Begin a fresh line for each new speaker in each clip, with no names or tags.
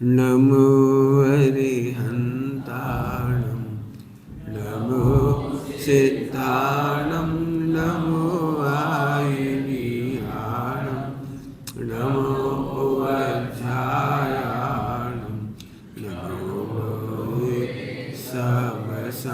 नमो अरिहन्ताणं नमो सिद्धाणं नमो वायुविहाणं नमो वज्रायाणं नमो समसापूर्णम्।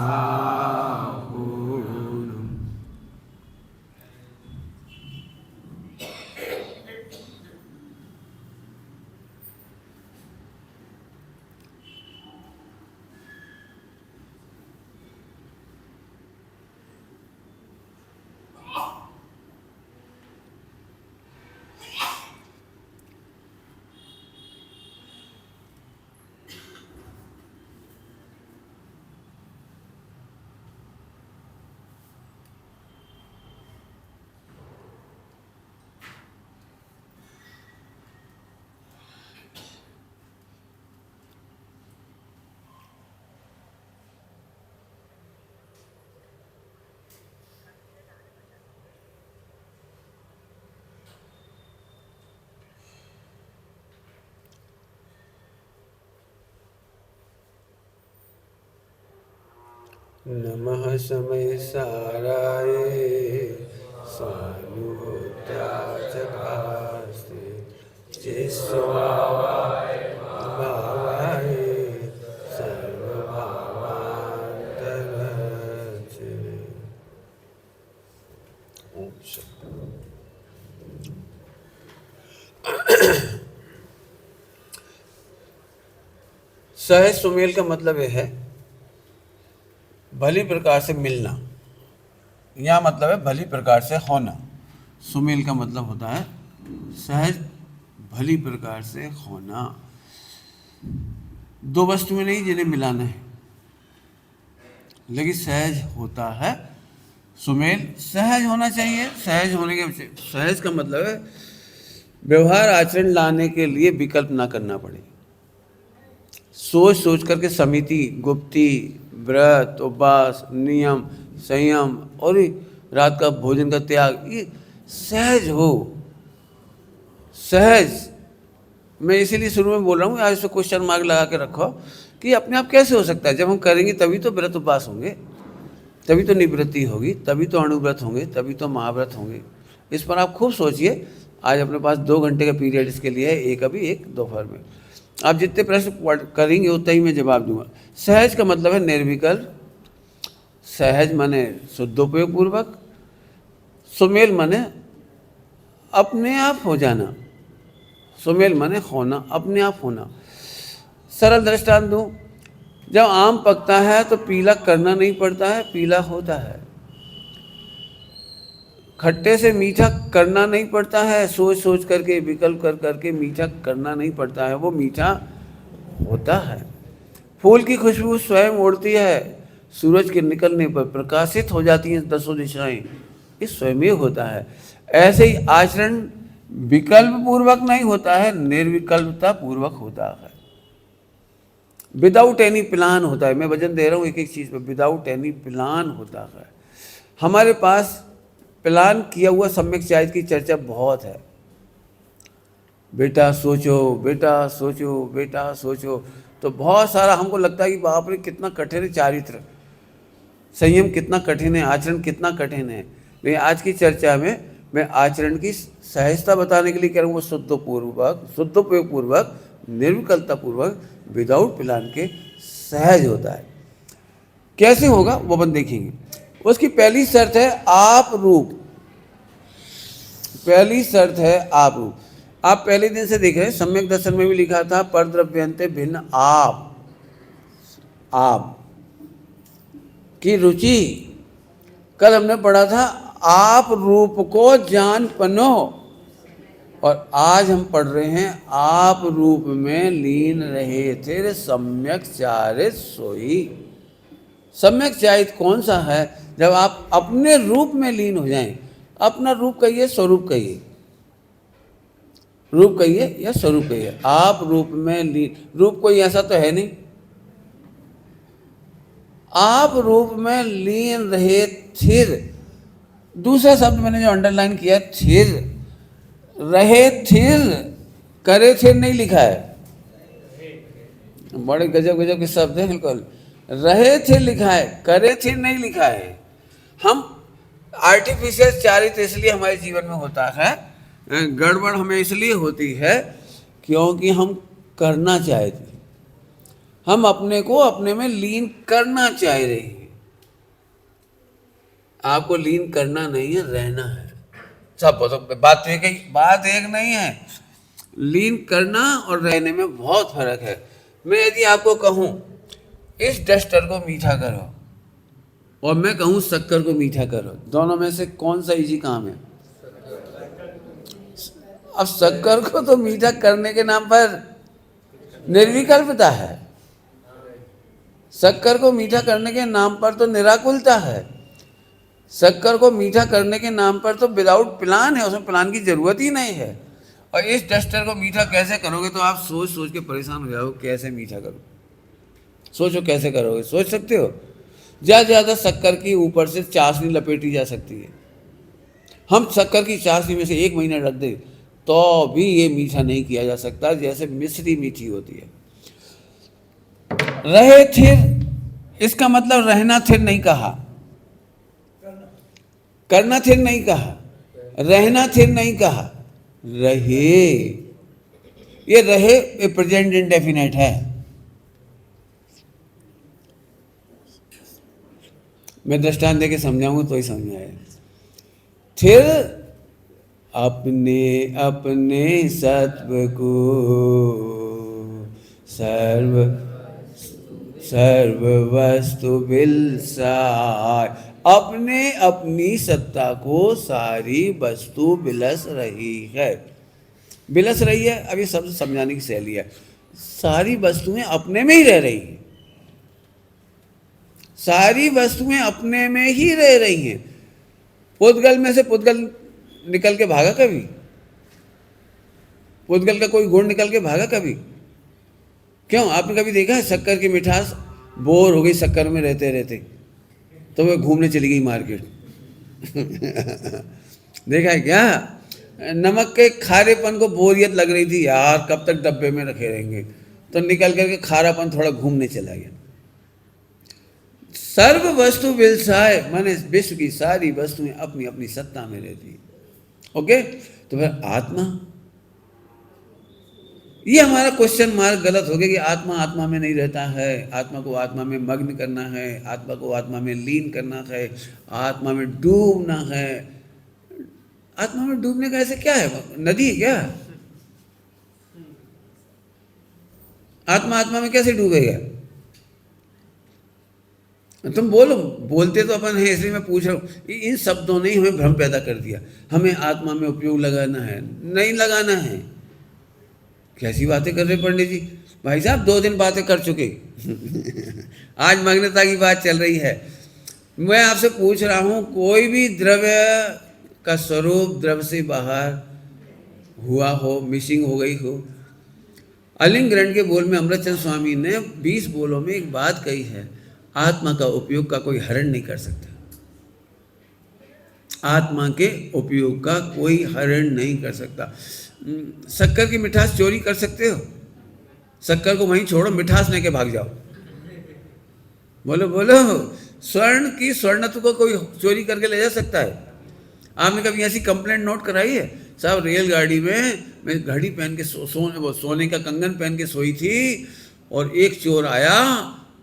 नमः समय साराय सानुभूत्याचकास्ते चिस्वभावाय भावाय सर्वभावान्तरचिरे। ओम सहज सुमेल का मतलब यह है भली प्रकार से मिलना, यह मतलब है भली प्रकार से होना। सुमेल का मतलब होता है सहज भली प्रकार से होना। दो वस्तुएं नहीं जिन्हें मिलाना है, लेकिन सहज होता है। सुमेल सहज होना चाहिए। सहज होने के सहज का मतलब है व्यवहार आचरण लाने के लिए विकल्प ना करना पड़े। सोच सोच करके समिति, गुप्ती, व्रत, उपवास, नियम, संयम और रात का भोजन का त्याग, ये सहज हो। सहज, मैं इसीलिए शुरू में बोल रहा हूँ, आज इसको क्वेश्चन मार्क लगा के रखो कि अपने आप कैसे हो सकता है। जब हम करेंगे तभी तो व्रत उपवास होंगे, तभी तो निवृत्ति होगी, तभी तो अणुव्रत होंगे, तभी तो महाव्रत होंगे। इस पर आप खूब सोचिए। आज अपने पास 2 घंटे का पीरियड इसके लिए है, एक अभी एक दोपहर में। आप जितने प्रश्न करेंगे उतना ही मैं जवाब दूंगा। सहज का मतलब है निर्विकल्प। सहज माने शुद्धोपयोग पूर्वक। सुमेल माने अपने आप हो जाना। सुमेल माने होना, अपने आप होना। सरल दृष्टांत दूं, जब आम पकता है तो पीला करना नहीं पड़ता है, पीला होता है। खट्टे से मीठा करना नहीं पड़ता है, सोच सोच करके विकल्प कर करके मीठा करना नहीं पड़ता है, वो मीठा होता है। फूल की खुशबू स्वयं उड़ती है, सूरज के निकलने पर प्रकाशित हो जाती हैं 10 दिशाएं, ये स्वयं होता है। ऐसे ही आचरण विकल्प पूर्वक नहीं होता है, निर्विकल्पता पूर्वक होता है। विदाउट एनी प्लान होता है। मैं वजन दे रहा हूँ एक एक चीज़ पर, विदाउट एनी प्लान होता है। हमारे पास प्लान किया हुआ सम्यक चारित्र की चर्चा बहुत है। बेटा सोचो, बेटा सोचो, बेटा सोचो, तो बहुत सारा हमको लगता है कि बाप रे कितना कठिन है चारित्र, संयम कितना कठिन है, आचरण कितना कठिन है। लेकिन आज की चर्चा में मैं आचरण की सहजता बताने के लिए कह रहा हूँ, शुद्धपूर्वक, शुद्धोपयोग पूर्वक, निर्विकल्पता पूर्वक, विदाउट प्लान के सहज होता है। कैसे होगा वो अपन देखेंगे। उसकी पहली शर्त है आप रूप। पहली शर्त है आप रूप। आप पहले दिन से देख रहे हैं, सम्यक दर्शन में भी लिखा था परद्रव्यंते भिन्न आप। आप की रुचि, कल हमने पढ़ा था आप रूप को जान पनो, और आज हम पढ़ रहे हैं आप रूप में लीन रहे थे सम्यक चारित सोई। सम्यक चारित कौन सा है? जब आप अपने रूप में लीन हो जाएं। अपना रूप कहिए, स्वरूप कहिए, रूप कहिए या स्वरूप कहिए। आप रूप में लीन, रूप कोई ऐसा तो है नहीं। आप रूप में लीन रहे थिर। दूसरा शब्द मैंने जो अंडरलाइन किया, थिर रहे, थिर करे थे नहीं लिखा है, बड़े गजब गजब के शब्द हैं। बिल्कुल रहे थे लिखा है, करे थे नहीं लिखा है। हम आर्टिफिशियल चारित्र इसलिए हमारे जीवन में होता है, गड़बड़ हमें इसलिए होती है क्योंकि हम करना चाहते हैं, हम अपने को अपने में लीन करना चाह रहे हैं। आपको लीन करना नहीं है, रहना है। सब बात तो बात एक नहीं है। लीन करना और रहने में बहुत फर्क है। मैं यदि आपको कहूं इस डस्टर को मीठा करो और मैं कहूं शक्कर को मीठा करो, दोनों में से कौन सा इजी काम है? अब शक्कर को तो मीठा करने के नाम पर निर्विकल्पता है, शक्कर को मीठा करने के नाम पर तो निराकुलता है, शक्कर को मीठा करने के नाम पर तो विदाउट प्लान है, उसमें प्लान की जरूरत ही नहीं है। और इस डस्टर को मीठा कैसे करोगे तो आप सोच सोच के परेशान हो जाओगे, कैसे मीठा करो, सोचो कैसे करोगे, सोच सकते हो? ज़्यादा शक्कर की ऊपर से चाशनी लपेटी जा सकती है, हम शक्कर की चाशनी में से 1 महीना रख दें तो भी ये मीठा नहीं किया जा सकता, जैसे मिश्री मीठी होती है। रहे थिर, इसका मतलब रहना थिर नहीं कहा, करना थिर नहीं कहा, रहना थिर नहीं कहा, रहे। ये रहे ये प्रेजेंट इंडेफिनेट है। मैं दृष्टांत देके समझाऊंगा तो ही समझ आए। थिर अपने अपने सत्व को सर्व वस्तु बिलसाय, अपने अपनी सत्ता को सारी वस्तु बिलस रही है। बिलस रही है, अब ये शब्द समझाने की शैली है। सारी वस्तुएं अपने में ही रह रही हैं, सारी वस्तुएं अपने में ही रह रही हैं। पुद्गल में से पुद्गल निकल के भागा कभी? पुद्गल का कोई गुण निकल के भागा कभी? क्यों? आपने कभी देखा है शक्कर की मिठास बोर हो गई शक्कर में रहते रहते तो वह घूमने चली गई मार्केट? देखा है क्या? नमक के खारेपन को बोरियत लग रही थी, यार कब तक डब्बे में रखे रहेंगे, तो निकल करके खारापन थोड़ा घूमने चला गया। सर्व वस्तु बिलसाय माने विश्व की सारी वस्तुएं अपनी अपनी सत्ता में रहती है। ओके, तो फिर आत्मा, ये हमारा क्वेश्चन मार्क गलत हो गया कि आत्मा आत्मा में नहीं रहता है, आत्मा को आत्मा में मग्न करना है, आत्मा को आत्मा में लीन करना है, आत्मा में डूबना है। आत्मा में डूबने का ऐसे क्या है? नदी है क्या? आत्मा आत्मा में कैसे डूबेगा? तुम बोलो, बोलते तो अपन है, इसलिए मैं पूछ रहा हूँ। इन शब्दों ने ही हमें भ्रम पैदा कर दिया। हमें आत्मा में उपयोग लगाना है, नहीं लगाना है। कैसी बातें कर रहे पंडित जी? भाई साहब 2 दिन बातें कर चुके। आज मग्नता की बात चल रही है। मैं आपसे पूछ रहा हूँ, कोई भी द्रव्य का स्वरूप द्रव्य से बाहर हुआ हो, मिसिंग हो गई हो? अलिंग ग्रंथ के बोल में अमृतचंद स्वामी ने 20 बोलों में एक बात कही है, आत्मा का उपयोग का कोई हरण नहीं कर सकता। आत्मा के उपयोग का कोई हरण नहीं कर सकता। शक्कर की मिठास चोरी कर सकते हो? शक्कर को वहीं छोड़ो, मिठास लेके भाग जाओ। बोलो बोलो, स्वर्ण की स्वर्णत्व को कोई चोरी करके ले जा सकता है? आपने कभी ऐसी कंप्लेंट नोट कराई है? साहब रेलगाड़ी में मैं घड़ी पहन के सोने का कंगन पहन के सोई थी और एक चोर आया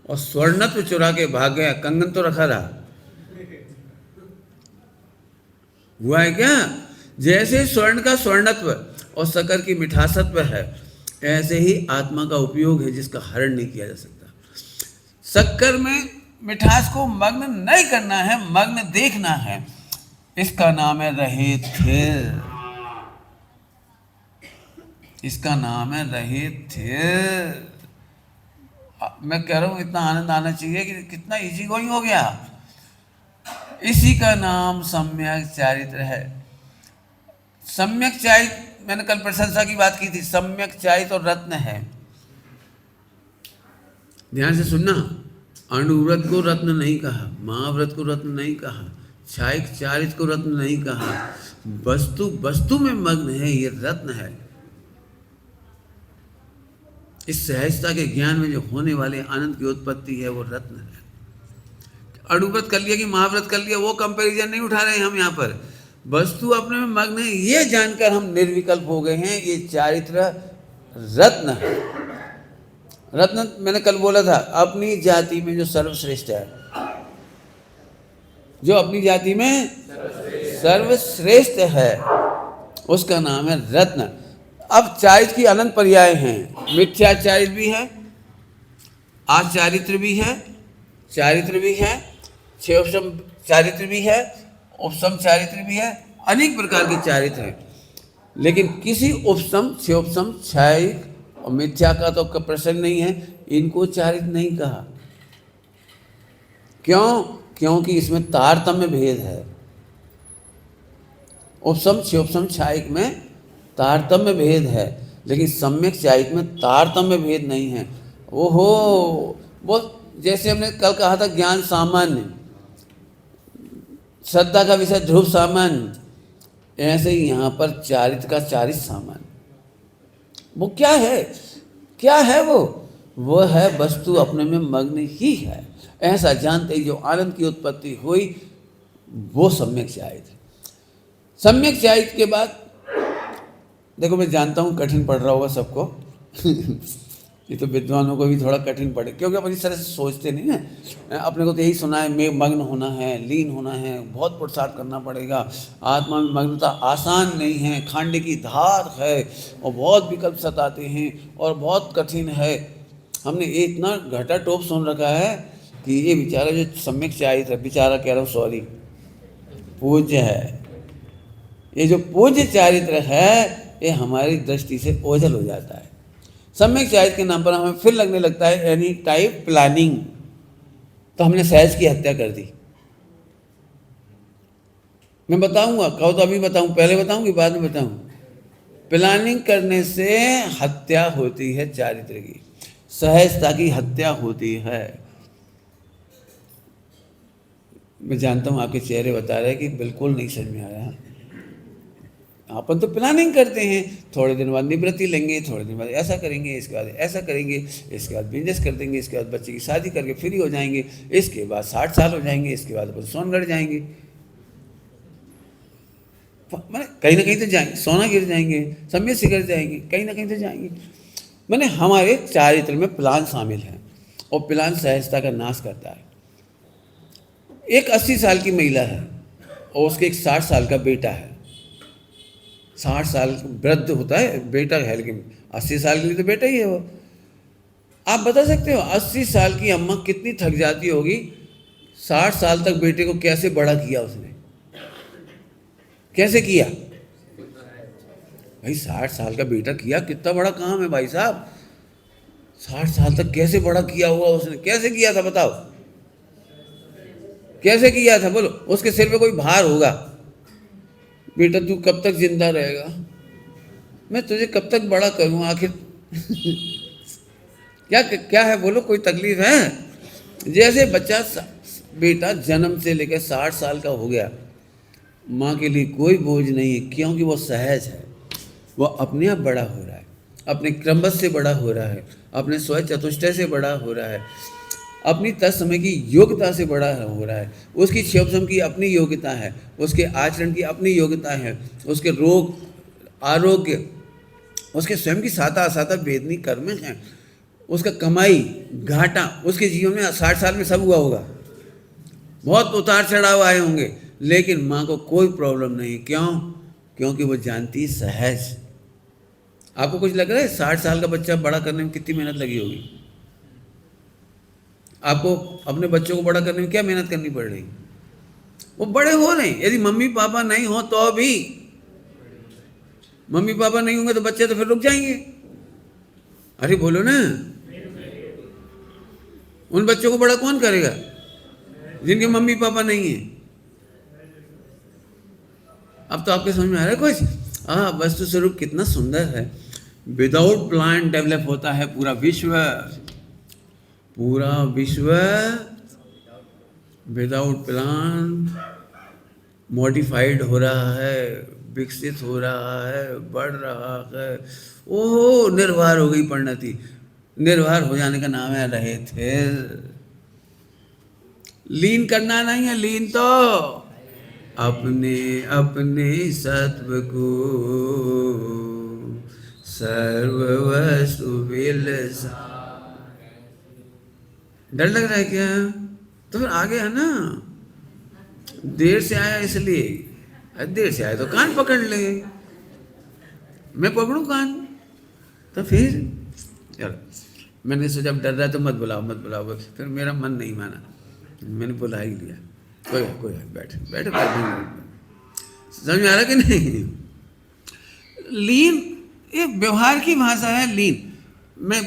और स्वर्णत्व चुरा के भाग गया, कंगन तो रखा रहा। हुआ है क्या? जैसे स्वर्ण का स्वर्णत्व और शक्कर की मिठासत्व है, ऐसे ही आत्मा का उपयोग है जिसका हरण नहीं किया जा सकता। शक्कर में मिठास को मग्न नहीं करना है, मग्न देखना है। इसका नाम है रहे थिर, इसका नाम है रहे थिर। मैं कह रहा हूँ इतना आनंद आना चाहिए कि कितना इजी गोइंग हो गया। इसी का नाम सम्यक चारित्र है। सम्यक चारित्र, मैंने कल प्रशंसा की बात की थी, सम्यक चारित्र और रत्न है। ध्यान से सुनना, अणुव्रत को रत्न नहीं कहा, महाव्रत को रत्न नहीं कहा, छायिक चारित्र को रत्न नहीं कहा। वस्तु वस्तु में मग्न है, ये रत्न है। इस सहजता के ज्ञान में जो होने वाले आनंद की उत्पत्ति है वो रत्न है। अणुव्रत कर लिया कि महाव्रत कर लिया, वो कंपैरिजन नहीं उठा रहे हैं हम यहाँ पर। वस्तु अपने में मग्न है, ये जानकर हम निर्विकल्प हो गए हैं। ये चारित्र रत्न है। रत्न मैंने कल बोला था, अपनी जाति में जो सर्वश्रेष्ठ है, जो अपनी जाति में सर्वश्रेष्ठ है, उसका नाम है रत्न। अब चारित्र की अनंत पर्याय हैं। मिथ्याचारित्र भी है, आचारित्र भी है, चारित्र भी है, क्षयोपम चारित्र भी है, उपसम चारित्र भी है, अनेक प्रकार के चारित्र हैं। लेकिन किसी उपसम, क्षयोपम, क्षयिक और मिथ्या का तो प्रसंग नहीं है, इनको चारित्र नहीं कहा। क्यों? क्योंकि इसमें तारतम्य भेद है। उपसम, क्षयोपम, क्षयिक में तारतम्य भेद है, लेकिन सम्यक चारित में तारतम्य भेद नहीं है। ओहो, वो जैसे हमने कल कहा था ज्ञान सामान्य, श्रद्धा का विषय ध्रुव सामान्य, ऐसे ही यहाँ पर चारित्र का चारित्र सामान्य। वो क्या है? क्या है वो है वस्तु अपने में मग्न ही है। ऐसा जानते ही जो आनंद की उत्पत्ति हुई वो सम्यक चारित्र। सम्यक चारित्र के बाद देखो, मैं जानता हूँ कठिन पड़ रहा होगा सबको ये तो विद्वानों को भी थोड़ा कठिन पड़े, क्योंकि अपन इस तरह से सोचते नहीं ना। अपने को तो यही सुना है, में मग्न होना है, लीन होना है, बहुत पुरुषार्थ करना पड़ेगा। आत्मा में मग्नता आसान नहीं है, खांडे की धार है और बहुत विकल्प सताते हैं और बहुत कठिन है। हमने इतना घटा टोप सुन रखा है कि ये बेचारा जो सम्यक चारित्र, बेचारा कह रहा हूँ सॉरी, पूज्य है, ये जो पूज्य चारित्र है ये हमारी दृष्टि से ओझल हो जाता है। सम्यक चारित्र के नाम पर हमें फिर लगने लगता है एनी टाइप प्लानिंग, तो हमने सहज की हत्या कर दी। मैं बताऊंगा, कहो तो अभी बताऊं, पहले बताऊं कि बाद में बताऊं? प्लानिंग करने से हत्या होती है चारित्र की, सहजता की हत्या होती है। मैं जानता हूं आपके चेहरे बता रहे हैं कि बिल्कुल नहीं समझ में आ रहा। अपन तो प्लानिंग करते हैं, थोड़े दिन बाद निवृत्ति लेंगे, थोड़े दिन बाद ऐसा करेंगे, इसके बाद ऐसा करेंगे, इसके बाद बिजनेस कर देंगे, इसके बाद बच्चे की शादी करके फ्री हो जाएंगे, इसके बाद 60 साल हो जाएंगे, इसके बाद अपन सोनगढ़ जाएंगे, मैंने कहीं ना कहीं तो जाएंगे, सोना गिर जाएंगे, सम्यक शिखर जाएंगे, कहीं ना कहीं तो जाएंगे। मैंने हमारे चारित्र में प्लान शामिल है और प्लान सहजता का नाश करता है। एक 80 साल की महिला है और उसके एक 60 साल का बेटा है। 60 साल वृद्ध होता है, बेटा है, लेकिन 80 साल के लिए तो बेटा ही है वो। आप बता सकते हो 80 साल की अम्मा कितनी थक जाती होगी? 60 साल तक बेटे को कैसे बड़ा किया उसने, कैसे किया भाई? 60 साल का बेटा किया, कितना बड़ा काम है भाई साहब। 60 साल तक कैसे बड़ा किया हुआ उसने, कैसे किया था बताओ, कैसे किया था बोलो? उसके सिर पे कोई भार होगा, बेटा तू कब तक जिंदा रहेगा, मैं तुझे कब तक बड़ा करूं आखिर क्या क्या है बोलो, कोई तकलीफ है? जैसे बच्चा बेटा जन्म से लेकर 60 साल का हो गया, माँ के लिए कोई बोझ नहीं है, क्योंकि वो सहज है, वो अपने आप बड़ा हो रहा है, अपने क्रमबद्ध से बड़ा हो रहा है, अपने स्वयं चतुष्टय से बड़ा हो रहा है, अपनी तत्समय की योग्यता से बड़ा हो रहा है। उसकी क्षयोपम की अपनी योग्यता है, उसके आचरण की अपनी योग्यता है, उसके रोग आरोग्य, उसके स्वयं की साता असाता वेदनी कर्म हैं, उसका कमाई घाटा, उसके जीवन में 60 साल में सब हुआ होगा, बहुत उतार चढ़ाव आए होंगे, लेकिन माँ को कोई प्रॉब्लम नहीं। क्यों? क्योंकि वो जानती सहज। आपको कुछ लग रहा है 60 साल का बच्चा बड़ा करने में कितनी मेहनत लगी होगी? आपको अपने बच्चों को बड़ा करने में क्या मेहनत करनी पड़ रही? वो बड़े हो रहे हैं। यदि मम्मी पापा नहीं हो तो भी, मम्मी पापा नहीं होंगे तो बच्चे तो फिर रुक जाएंगे। अरे बोलो ना, उन बच्चों को बड़ा कौन करेगा जिनके मम्मी पापा नहीं है? अब तो आपके समझ में आ रहा है कुछ? वस्तु स्वरूप कितना सुंदर है। विदाउट प्लान डेवलप होता है पूरा विश्व, पूरा विश्व विदाउट प्लान मॉडिफाइड हो रहा है, विकसित हो रहा है, बढ़ रहा है। ओहो, निर्भर हो गई परिणति। निर्भर हो जाने का नाम है रहे थे। लीन करना नहीं है, लीन तो अपने अपने सत्व को सर्व वस्तु विल। डर लग रहा है क्या? तो फिर आगे है ना, देर से आया इसलिए, देर से आया तो कान पकड़ ले, मैं पकड़ू कान तो फिर चलो। मैंने सोचा अब डर रहा है तो मत बुलाओ मत बुलाओ, फिर मेरा मन नहीं माना, मैंने बुला ही लिया। कोई बैठ बैठ बैठ। समझ में आ रहा कि नहीं? लीन ये व्यवहार की भाषा है। लीन मैं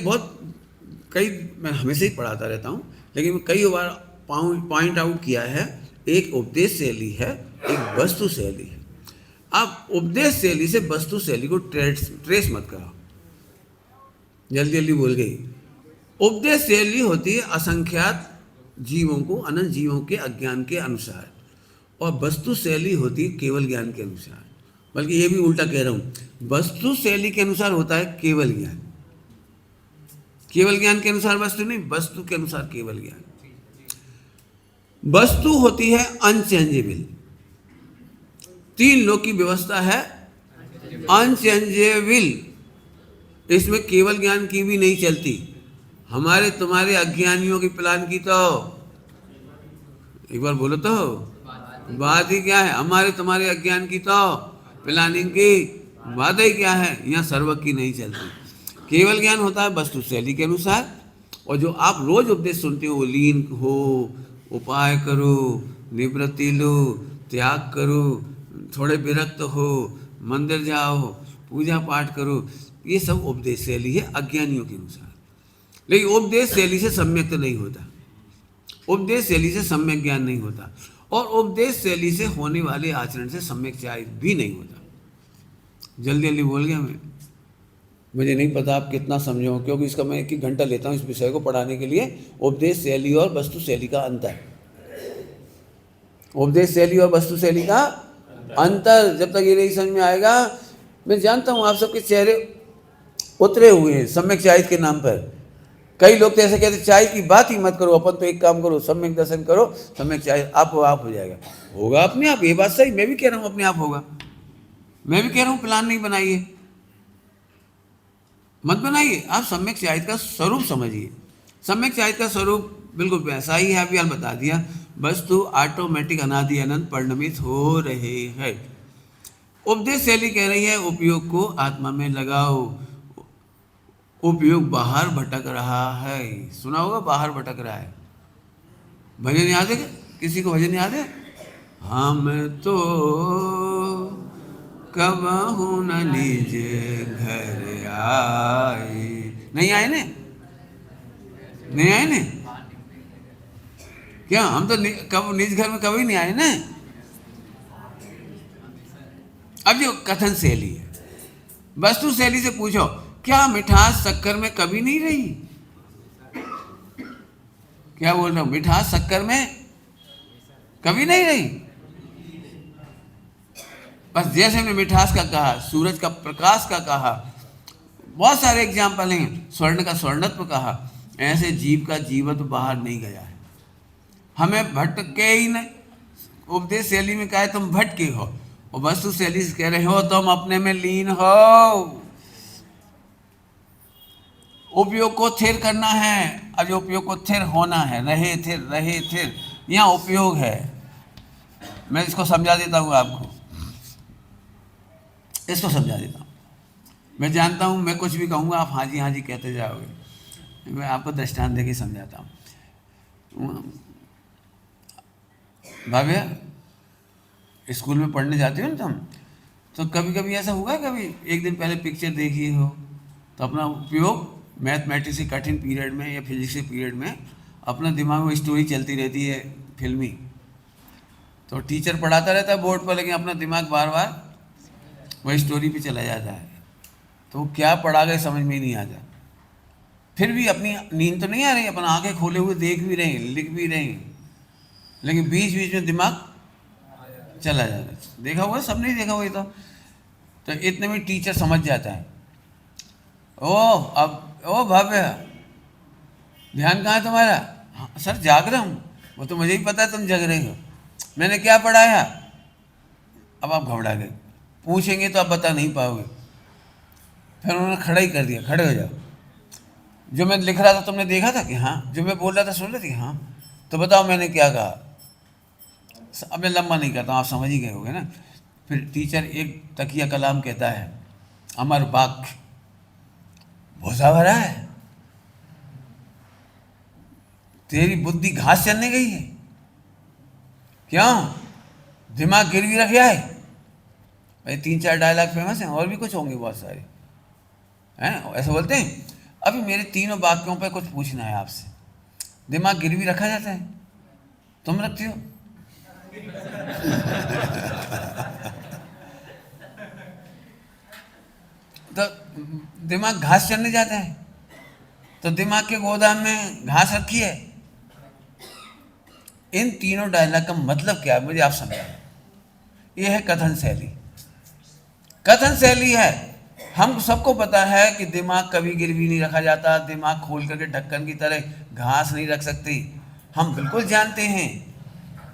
हमेशा ही पढ़ाता रहता हूँ, लेकिन मैं कई बार पॉइंट आउट किया है, एक उपदेश शैली है, एक वस्तु शैली है। आप उपदेश शैली से वस्तु शैली को ट्रेस मत करो। जल्दी जल्दी बोल गई। उपदेश शैली होती है असंख्यात जीवों को, अनंत जीवों के अज्ञान के अनुसार, और वस्तु शैली होती है केवल ज्ञान के अनुसार। बल्कि ये भी उल्टा कह रहा हूँ, वस्तु शैली के अनुसार होता है केवल ज्ञान, केवल ज्ञान के अनुसार वस्तु नहीं, वस्तु के अनुसार केवल ज्ञान। वस्तु होती है अनचेंजेबल, तीन लोक की व्यवस्था है अनचेंजेबल, इसमें केवल ज्ञान की भी नहीं चलती। हमारे तुम्हारे अज्ञानियों की प्लान की तो एक बार बोलो तो बात ही क्या है? हमारे तुम्हारे अज्ञान की तो प्लानिंग की बात ही क्या है? यहाँ सर्वक की नहीं चलती। केवल ज्ञान होता है वस्तु शैली के अनुसार, और जो आप रोज उपदेश सुनते हो, लीन हो, उपाय करो, निवृत्ति लो, त्याग करो, थोड़े विरक्त हो, मंदिर जाओ, पूजा पाठ करो, ये सब उपदेश शैली है अज्ञानियों के अनुसार। लेकिन उपदेश शैली से सम्यक तो नहीं होता, उपदेश शैली से सम्यक ज्ञान नहीं होता, और उपदेश शैली से होने वाले आचरण से सम्यक चाय भी नहीं होता। जल्दी जल्दी बोल गया मैं, मुझे नहीं पता आप कितना समझो, क्योंकि इसका मैं 1 घंटा लेता हूँ इस विषय को पढ़ाने के लिए। उपदेश शैली और वस्तु शैली का अंतर, उपदेश शैली और वस्तु शैली का अंतर जब तक ये नहीं समझ में आएगा। मैं जानता हूँ आप सबके चेहरे उतरे हुए हैं सम्यक चाय के नाम पर। कई लोग तो ऐसे कहते चाय की बात ही मत करो, अपन तो एक काम करो, सम्यक दर्शन करो, सम्यक चाय आप हो जाएगा। होगा अपने आप, ये बात सही, मैं भी कह रहा हूँ अपने आप होगा। मैं भी कह रहा हूँ प्लान नहीं बनाइए, मत बनाइए, आप सम्यक चाय का स्वरूप समझिए। सम्यक चाय का स्वरूप बिल्कुल वैसा ही है, अभी बता दिया। वस्तु ऑटोमेटिक अनादि अनंत परिणमित हो रहे हैं। उपदेश शैली कह रही है उपयोग को आत्मा में लगाओ। उपयोग बाहर भटक रहा है, सुना होगा बाहर भटक रहा है। भजन याद है? किसी को भजन याद है? हम तो कबहू न निज घर आए, नहीं आए ने? नहीं आए ने? क्या हम तो कब निज घर में कभी नहीं आए ना? अब जो कथन शैली है, वस्तु शैली से पूछो, क्या मिठास शक्कर में कभी नहीं रही? क्या बोल रहा हूं? मिठास शक्कर में कभी नहीं रही। बस जैसे हमने मिठास का कहा, सूरज का प्रकाश का कहा, बहुत सारे एग्जाम्पल हैं, स्वर्ण का स्वर्णत्व कहा, ऐसे जीव का जीवत्व बाहर नहीं गया है। हमें भटके ही नहीं। उपदेश शैली में कहा है तुम भटके हो, और वस्तु शैली से कह रहे हो तुम अपने में लीन हो। उपयोग को थिर करना है, अब उपयोग को थिर होना है, रहे थिर, यहाँ उपयोग है। मैं इसको समझा देता हूँ आपको, इसको समझा देता हूँ। मैं जानता हूँ मैं कुछ भी कहूँगा आप हाँ जी कहते जाओगे, मैं आपको दृष्टांत देके समझाता हूँ। भाभ्या स्कूल में पढ़ने जाते हो ना तुम, तो कभी कभी ऐसा हुआ है, कभी एक दिन पहले पिक्चर देखी हो तो अपना उपयोग मैथमेटिक्स के कठिन पीरियड में या फिजिक्स के पीरियड में अपना दिमाग में स्टोरी चलती रहती है फिल्मी, तो टीचर पढ़ाता रहता है बोर्ड पर, लेकिन अपना दिमाग बार बार वही स्टोरी पे चला जाता है, तो क्या पढ़ा गए समझ में ही नहीं आता। फिर भी अपनी नींद तो नहीं आ रही, अपना आंखें खोले हुए देख भी रहे हैं, लिख भी रहे हैं, लेकिन बीच बीच में दिमाग चला जाता है। देखा हुआ सब नहीं देखा हुआ तो इतने में टीचर समझ जाता है, ओ भव्य ध्यान कहाँ है तुम्हारा? हाँ, सर जाग रहा हूँ। वो तो मुझे ही पता है तुम जग रहे हो। मैंने क्या पढ़ाया? अब आप घबरा गए। पूछेंगे तो आप बता नहीं पाओगे। फिर उन्होंने खड़ा ही कर दिया, खड़े हो जाओ। जो मैं लिख रहा था तुमने देखा था कि हाँ? जो मैं बोल रहा था सुन रहे थे हाँ? तो बताओ मैंने क्या कहा? अब मैं लंबा नहीं करता हूँ, आप समझ ही गए होगे ना। फिर टीचर एक तकिया कलाम कहता है, अमर वाक्य भूसा भरा है, तेरी बुद्धि घास चलने गई है, क्यों दिमाग गिरवी रख है? भाई 3-4 डायलॉग फेमस हैं, और भी कुछ होंगे बहुत सारे हैं, ऐसे बोलते हैं। अभी मेरे तीनों वाक्यों पे कुछ पूछना है आपसे। दिमाग गिरवी रखा जाता है? तुम रखते हो? तो दिमाग घास चरने जाता है, तो दिमाग के गोदाम में घास रखी है। इन तीनों डायलॉग का मतलब क्या है मुझे आप समझाएं। यह है कथन शैली। कथन शैली है। हम सबको पता है कि दिमाग कभी गिरवी नहीं रखा जाता, दिमाग खोल करके ढक्कन की तरह घास नहीं रख सकती, हम बिल्कुल जानते हैं।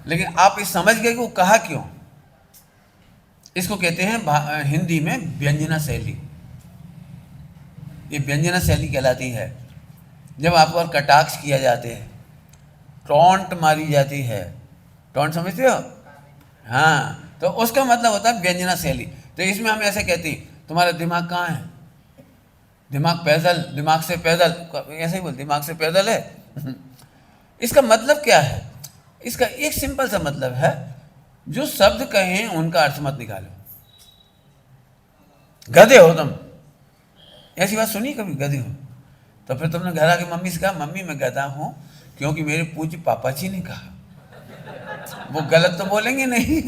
लेकिन आप ये समझ गए कि वो कहा क्यों? इसको कहते हैं हिंदी में व्यंजना शैली। ये व्यंजना शैली कहलाती है। जब आप पर कटाक्ष किया जाते हैं, टॉन्ट मारी जाती है, टॉन्ट समझते हो? हाँ, तो उसका मतलब होता है व्यंजना शैली। तो इसमें हम ऐसे कहते हैं, तुम्हारा दिमाग कहाँ है? दिमाग पैदल, दिमाग से पैदल, ऐसे ही बोल, दिमाग से पैदल है। इसका मतलब क्या है? इसका एक सिंपल सा मतलब है, जो शब्द कहें उनका अर्थ मत निकालो। गधे हो तुम, ऐसी बात सुनी कभी? गधे हो? तो फिर तुमने घर आके मम्मी से कहा, मम्मी मैं गधा हूं क्योंकि मेरे पूज्य पापा जी ने कहा। वो गलत तो बोलेंगे नहीं।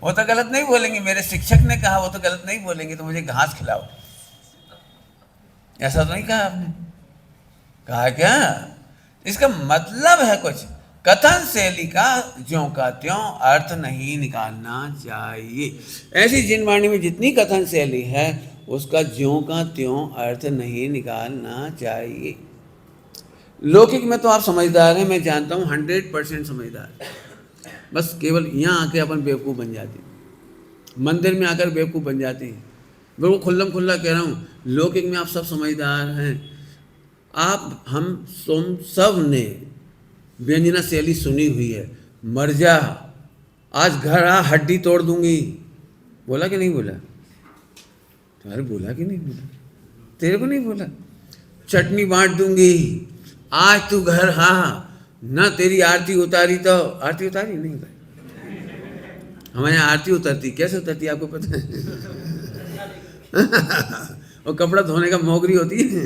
वो तो गलत नहीं बोलेंगे, मेरे शिक्षक ने कहा, वो तो गलत नहीं बोलेंगे, तो मुझे घास खिलाओ। ऐसा तो नहीं कहा आपने? कहा क्या? इसका मतलब है कुछ। कथन शैली का ज्यों का त्यों अर्थ नहीं निकालना चाहिए। ऐसी जिन वाणी में जितनी कथन शैली है उसका ज्यों का त्यों अर्थ नहीं निकालना चाहिए। लौकिक में तो आप समझदार हैं, मैं जानता हूँ 100% समझदार। बस केवल यहाँ आके अपन बेवकूफ़ बन जाते हैं, मंदिर में आकर बेवकूफ़ बन जाते हैं। बिल्कुल खुल्लम खुल्ला कह रहा हूँ, लौकिक में आप सब समझदार हैं। आप हम तुम सब ने व्यंजना शैली सुनी हुई है। मर जा, आज घर आ, हड्डी तोड़ दूंगी। बोला कि नहीं बोला? तुम्हारे बोला कि नहीं बोला? तेरे को नहीं बोला? चटनी बांट दूंगी, आज तू घर हाँ ना, तेरी आरती उतारी तो आरती उतारी नहीं उतारी। हमारे यहाँ आरती उतरती, कैसे उतरती आपको पता है? और कपड़ा धोने का मोगरी होती है,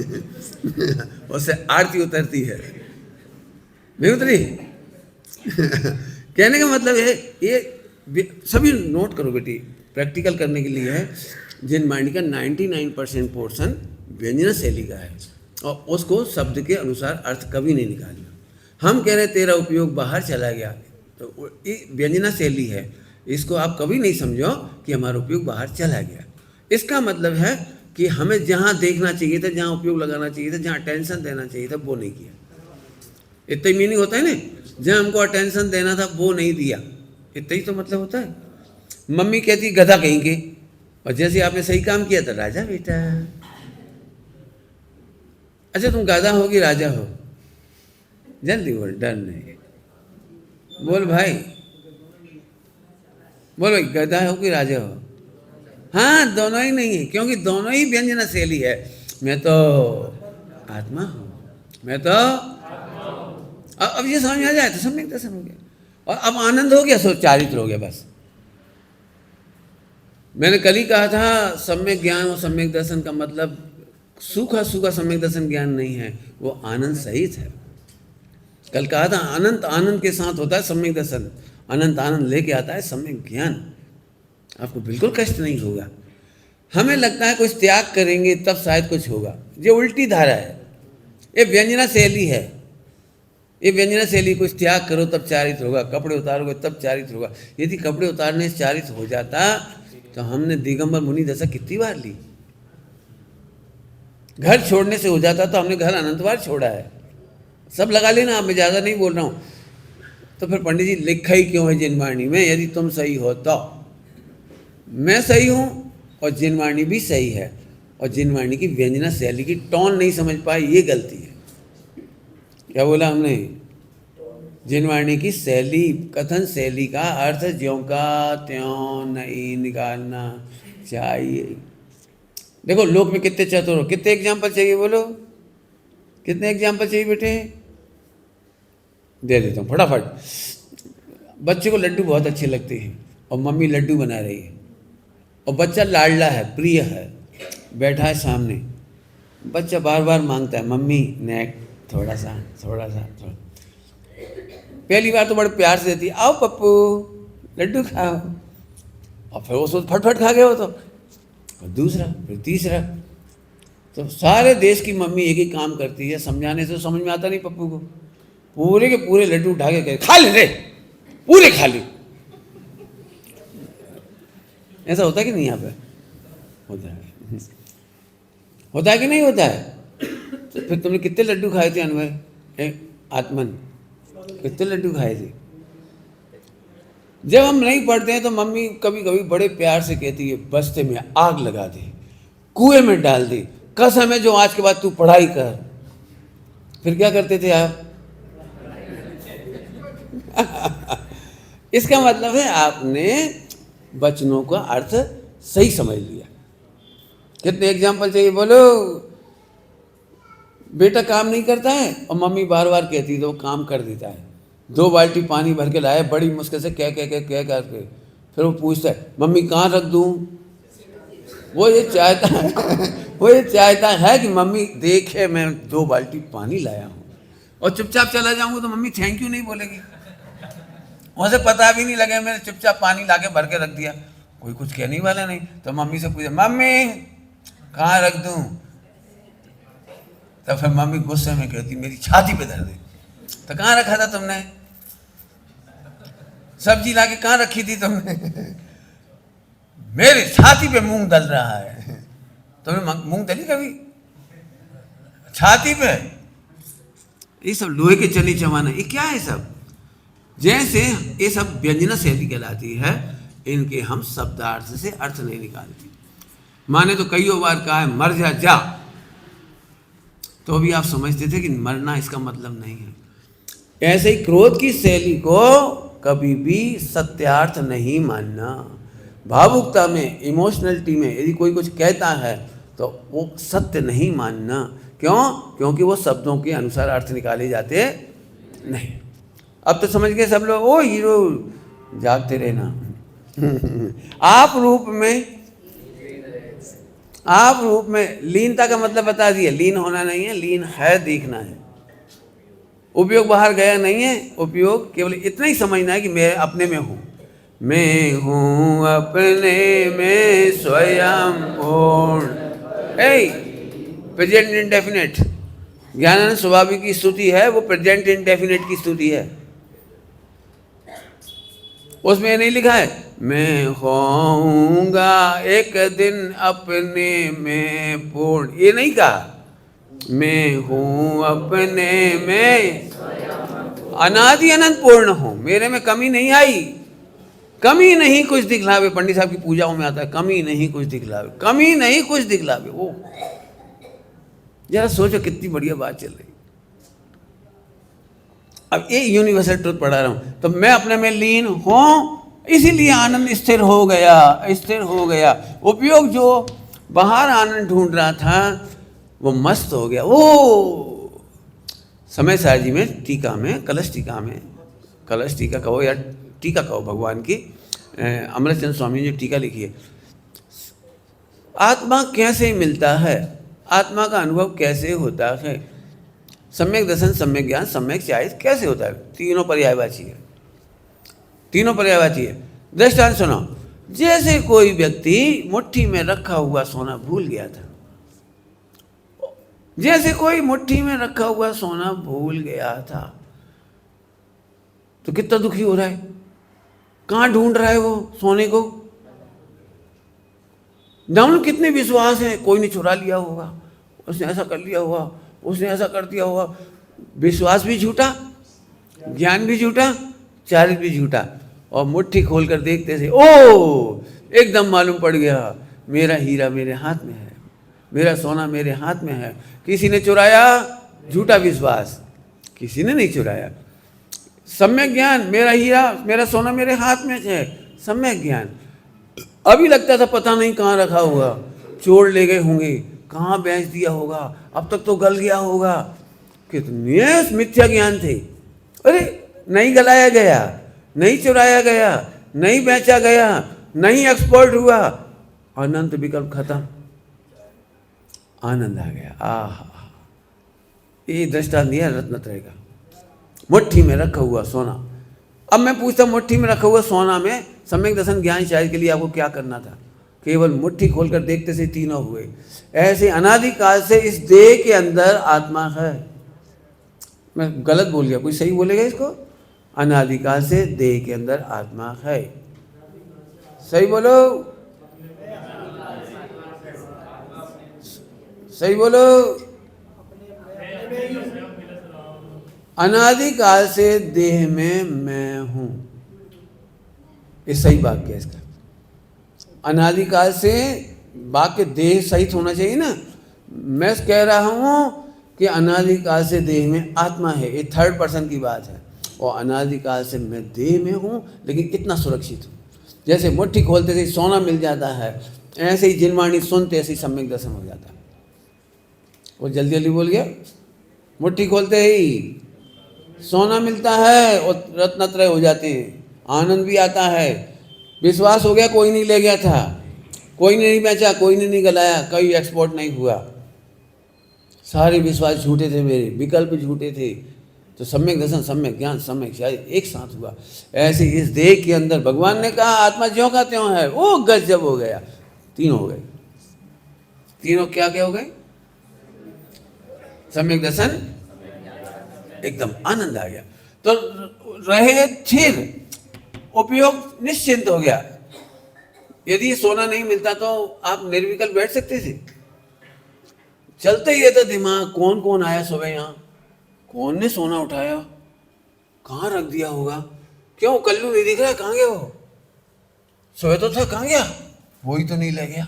उससे आरती उतरती है, नहीं उतरी? कहने का मतलब है, ये सभी नोट करो बेटी, प्रैक्टिकल करने के लिए है। जिन माइंड का 99% पोर्शन व्यंजना शैली का है, और उसको शब्द के अनुसार अर्थ कभी नहीं निकालना। हम कह रहे तेरा उपयोग बाहर चला गया, तो ये व्यंजना शैली है, इसको आप कभी नहीं समझो कि हमारा उपयोग बाहर चला गया। इसका मतलब है कि हमें जहाँ देखना चाहिए था, जहाँ उपयोग लगाना चाहिए था, जहाँ अटेंशन देना चाहिए था, वो नहीं किया। इतना ही मीनिंग होता है ना, जहाँ हमको अटेंशन देना था वो नहीं दिया, इतना ही तो मतलब होता है। मम्मी कहती गधा कहीं के, और जैसे आपने सही काम किया था राजा बेटा। अच्छा तुम गधा हो कि राजा हो? जल्दी बोल, डर नहीं, बोल भाई, बोल भाई, गधा हो कि राजा हो? हाँ, दोनों ही नहीं है, क्योंकि दोनों ही व्यंजना शैली है। मैं तो आत्मा हूँ, मैं तो अब ये समझ में आ जाए तो सम्यक दर्शन हो गया। और अब आनंद हो गया, सो चारित्र हो गया बस। मैंने कल ही कहा था, सम्यक ज्ञान और सम्यक दर्शन का मतलब सूखा सूखा सम्यक दर्शन ज्ञान नहीं है, वो आनंद सहित है। कल कहा था अनंत आनंद के साथ होता है सम्यक दर्शन, अनंत आनंद लेके आता है सम्यक ज्ञान। आपको बिल्कुल कष्ट नहीं होगा। हमें लगता है कुछ त्याग करेंगे तब शायद कुछ होगा, ये उल्टी धारा है, ये व्यंजना शैली है। ये व्यंजना शैली, कुछ त्याग करो तब चारित्र होगा, कपड़े उतारोगे तब चारित्र होगा। यदि कपड़े उतारने से चारित्र हो जाता तो हमने दिगंबर मुनि दशा कितनी बार ली? घर छोड़ने से हो जाता तो हमने घर अनंत बार छोड़ा है। सब लगा लेना, मैं ज़्यादा नहीं बोल रहा हूँ। तो फिर पंडित जी लिखा ही क्यों है जिनवाणी में, यदि तुम सही हो तो? मैं सही हूँ और जिनवाणी भी सही है, और जिनवाणी की व्यंजना शैली की टोन नहीं समझ पाए, ये गलती है। क्या बोला हमने? जिनवाणी की शैली, कथन शैली का अर्थ ज्यों का त्यों नहीं निकालना चाहिए। देखो लोक में कितने चतुर हो, कितने एग्जाम्पल चाहिए बोलो, कितने एग्जाम्पल चाहिए बेटे? दे देता हूँ फटाफट। बच्चे को लड्डू बहुत अच्छे लगते हैं और मम्मी लड्डू बना रही है, और बच्चा लाडला है, प्रिय है, बैठा है सामने। बच्चा बार बार मांगता है, मम्मी नेक थोड़ा सा थोड़ा सा थोड़ा। पहली बार तो बड़े प्यार से देती है, आओ पप्पू लड्डू खाओ, और फिर वो फटफट खा गया हो तो दूसरा, फिर तीसरा। तो सारे देश की मम्मी एक ही काम करती है, समझाने से समझ में आता नहीं पप्पू को, पूरे के पूरे लड्डू उठा के कहे खा ले रे, पूरे खा ले। ऐसा होता है कि नहीं? यहाँ पे होता है, होता है कि नहीं होता है? तो फिर तुमने कितने लड्डू खाए थे अनवय, आत्मन, कितने लड्डू खाए थे? जब हम नहीं पढ़ते हैं तो मम्मी कभी कभी बड़े प्यार से कहती है, बस्ते में आग लगा दे, कुएं में डाल दे, कसम है जो आज के बाद तू पढ़ाई कर। फिर क्या करते थे आप? इसका मतलब है आपने वचनों का अर्थ सही समझ लिया। कितने एग्जाम्पल चाहिए बोलो? बेटा काम नहीं करता है और मम्मी बार बार कहती है तो वो काम कर देता है। 2 बाल्टी पानी भर के लाया बड़ी मुश्किल से, कह करके, फिर वो पूछता है मम्मी कहाँ रख दूँ? वो ये चाहता है वो ये चाहता है कि मम्मी देखे मैं 2 बाल्टी पानी लाया हूँ, और चुपचाप चला जाऊँगा तो मम्मी थैंक यू नहीं बोलेगी। उसे पता भी नहीं लगे मैंने चुपचाप पानी लाके भर के रख दिया, कोई कुछ कहने वाला नहीं। तो मम्मी से पूछे मम्मी कहाँ रख दूँ? तो फिर मम्मी गुस्से में कहती मेरी छाती पे धर दे। तो कहाँ रखा था तुमने? सब्जी लाके कहाँ रखी थी तुमने? मेरी छाती पे मूंग दल रहा है। तुमने मूंग दली कभी छाती पे? ये सब लोहे के चने चमाना, ये क्या है सब? जैसे ये सब व्यंजना शैली कहलाती है, इनके हम शब्दार्थ से अर्थ नहीं निकालते। माने तो कई बार कहा है मर जा जा, तो अभी आप समझते थे कि मरना इसका मतलब नहीं है। ऐसे ही क्रोध की शैली को कभी भी सत्यार्थ नहीं मानना। भावुकता में, इमोशनलिटी में यदि कोई कुछ कहता है तो वो सत्य नहीं मानना। क्यों? क्योंकि वो शब्दों के अनुसार अर्थ निकाले जाते नहीं। अब तो समझ गए सब लोग? ओ हीरो जागते रहना। आप रूप में लीनता का मतलब बता दिए। लीन होना नहीं है, लीन है देखना है। उपयोग बाहर गया नहीं है, उपयोग केवल इतना ही समझना है कि मैं अपने में हूँ। मैं हूँ अपने में स्वयं पूर्ण। प्रेजेंट इंडेफिनिट, ज्ञानानंद स्वाभाविक की स्तुति है, वो प्रेजेंट इंडेफिनिट की स्तुति है। उसमें ये नहीं लिखा है मैं होऊंगा एक दिन अपने में पूर्ण, ये नहीं कहा। मैं हूँ अपने में अनादि अनंत पूर्ण हूँ, मेरे में कमी नहीं आई, कमी नहीं कुछ दिखलावे। पंडित साहब की पूजाओं में आता है कमी नहीं कुछ दिखलावे, कमी नहीं कुछ दिखलावे। वो जरा सोचो कितनी बढ़िया बात चल रही। अब ये यूनिवर्सल ट्रुथ पढ़ा रहा हूँ, तो मैं अपने में लीन हूँ, इसीलिए आनंद स्थिर हो गया। उपयोग जो बाहर आनंद ढूंढ रहा था वो मस्त हो गया। वो समय सार जी में टीका में, कलश टीका कहो या टीका कहो भगवान की, अमृतचंद स्वामी ने टीका लिखी है। आत्मा कैसे मिलता है, आत्मा का अनुभव कैसे होता है, सम्यक दर्शन, सम्यक ज्ञान, सम्यक चाइस कैसे होता है? तीनों पर्यायवाची है। दृष्टांत सुनो। जैसे कोई व्यक्ति मुट्ठी में रखा हुआ सोना भूल गया था, तो कितना दुखी हो रहा है। कहाँ ढूंढ रहा है वो सोने को? डाउन कितने विश्वास है कोई ने चुरा लिया होगा, उसने ऐसा कर लिया होगा, उसने ऐसा कर दिया होगा। विश्वास भी झूठा, ज्ञान भी झूठा, चारित्र भी झूठा। और मुट्ठी खोल कर देखते थे, ओ एकदम मालूम पड़ गया, मेरा हीरा मेरे हाथ में है, मेरा सोना मेरे हाथ में है। किसी ने चुराया? झूठा विश्वास, किसी ने नहीं चुराया। सम्यक ज्ञान, मेरा हीरा मेरा सोना मेरे हाथ में है, सम्यक ज्ञान। अभी लगता था पता नहीं कहाँ रखा होगा, चोर ले गए होंगे, कहाँ बेच दिया होगा, अब तक तो गल गया होगा। कितने मिथ्या ज्ञान थे। अरे नहीं गलाया गया, नहीं चुराया गया, नहीं बेचा गया, नहीं एक्सपोर्ट हुआ, अनंत विकल्प खत्म, आनंद आ गया। आहा, ये दृष्टांत दिया रत्नत्रय का। मुट्ठी में रखा हुआ सोना। अब मैं पूछता हूँ, मुट्ठी में रखा हुआ सोना में सम्यक दर्शन ज्ञान शायद के लिए आपको क्या करना था? केवल मुट्ठी खोलकर देखते से तीनों हुए। ऐसे अनादिकाल से इस देह के अंदर आत्मा है। मैं गलत बोल गया, कोई सही बोलेगा इसको? अनादिकाल से देह के अंदर आत्मा है। सही बोलो, सही बोलो। अनादिकाल से देह में मैं हूं, ये सही वाक्य है इसका। अनादिकाल से वाक्य देह सहित होना चाहिए ना। मैं कह रहा हूं कि अनादिकाल से देह में आत्मा है, ये थर्ड पर्सन की बात है। और अनादिकाल से मैं देह में हूं, लेकिन कितना सुरक्षित हूं। जैसे मुट्ठी खोलते से सोना मिल जाता है, ऐसे ही जिनवाणी सुनते ऐसे ही सम्यक दर्शन हो जाता है। वो जल्दी जल्दी बोल गया, मुट्ठी खोलते ही सोना मिलता है और रत्नत्रय हो जाते हैं, आनंद भी आता है। विश्वास हो गया, कोई नहीं ले गया था, कोई ने नहीं बेचा, कोई ने नहीं गलाया, कोई एक्सपोर्ट नहीं हुआ, सारे विश्वास झूठे थे, मेरे विकल्प झूठे थे। तो सम्यक दर्शन, सम्यक ज्ञान, सम्यक शायद एक साथ हुआ। ऐसे इस देह के अंदर भगवान ने कहा आत्मा ज्यों का त्यों है, वो गजब हो गया। तीनों हो गए। तीनों क्या क्या हो गए? सम्यक दर्शन, एकदम आनंद आ गया। तो रहे थिर, उपयोग निश्चिंत हो गया। यदि सोना नहीं मिलता तो आप निर्विकल्प बैठ सकते थे? चलते ही रहता दिमाग, कौन कौन आया सुबह यहाँ, कौन ने सोना उठाया, कहाँ रख दिया होगा, क्यों कल्लू नहीं दिख रहा, कहाँ गया वो, सोया तो था, कहाँ गया, वही तो नहीं ले गया।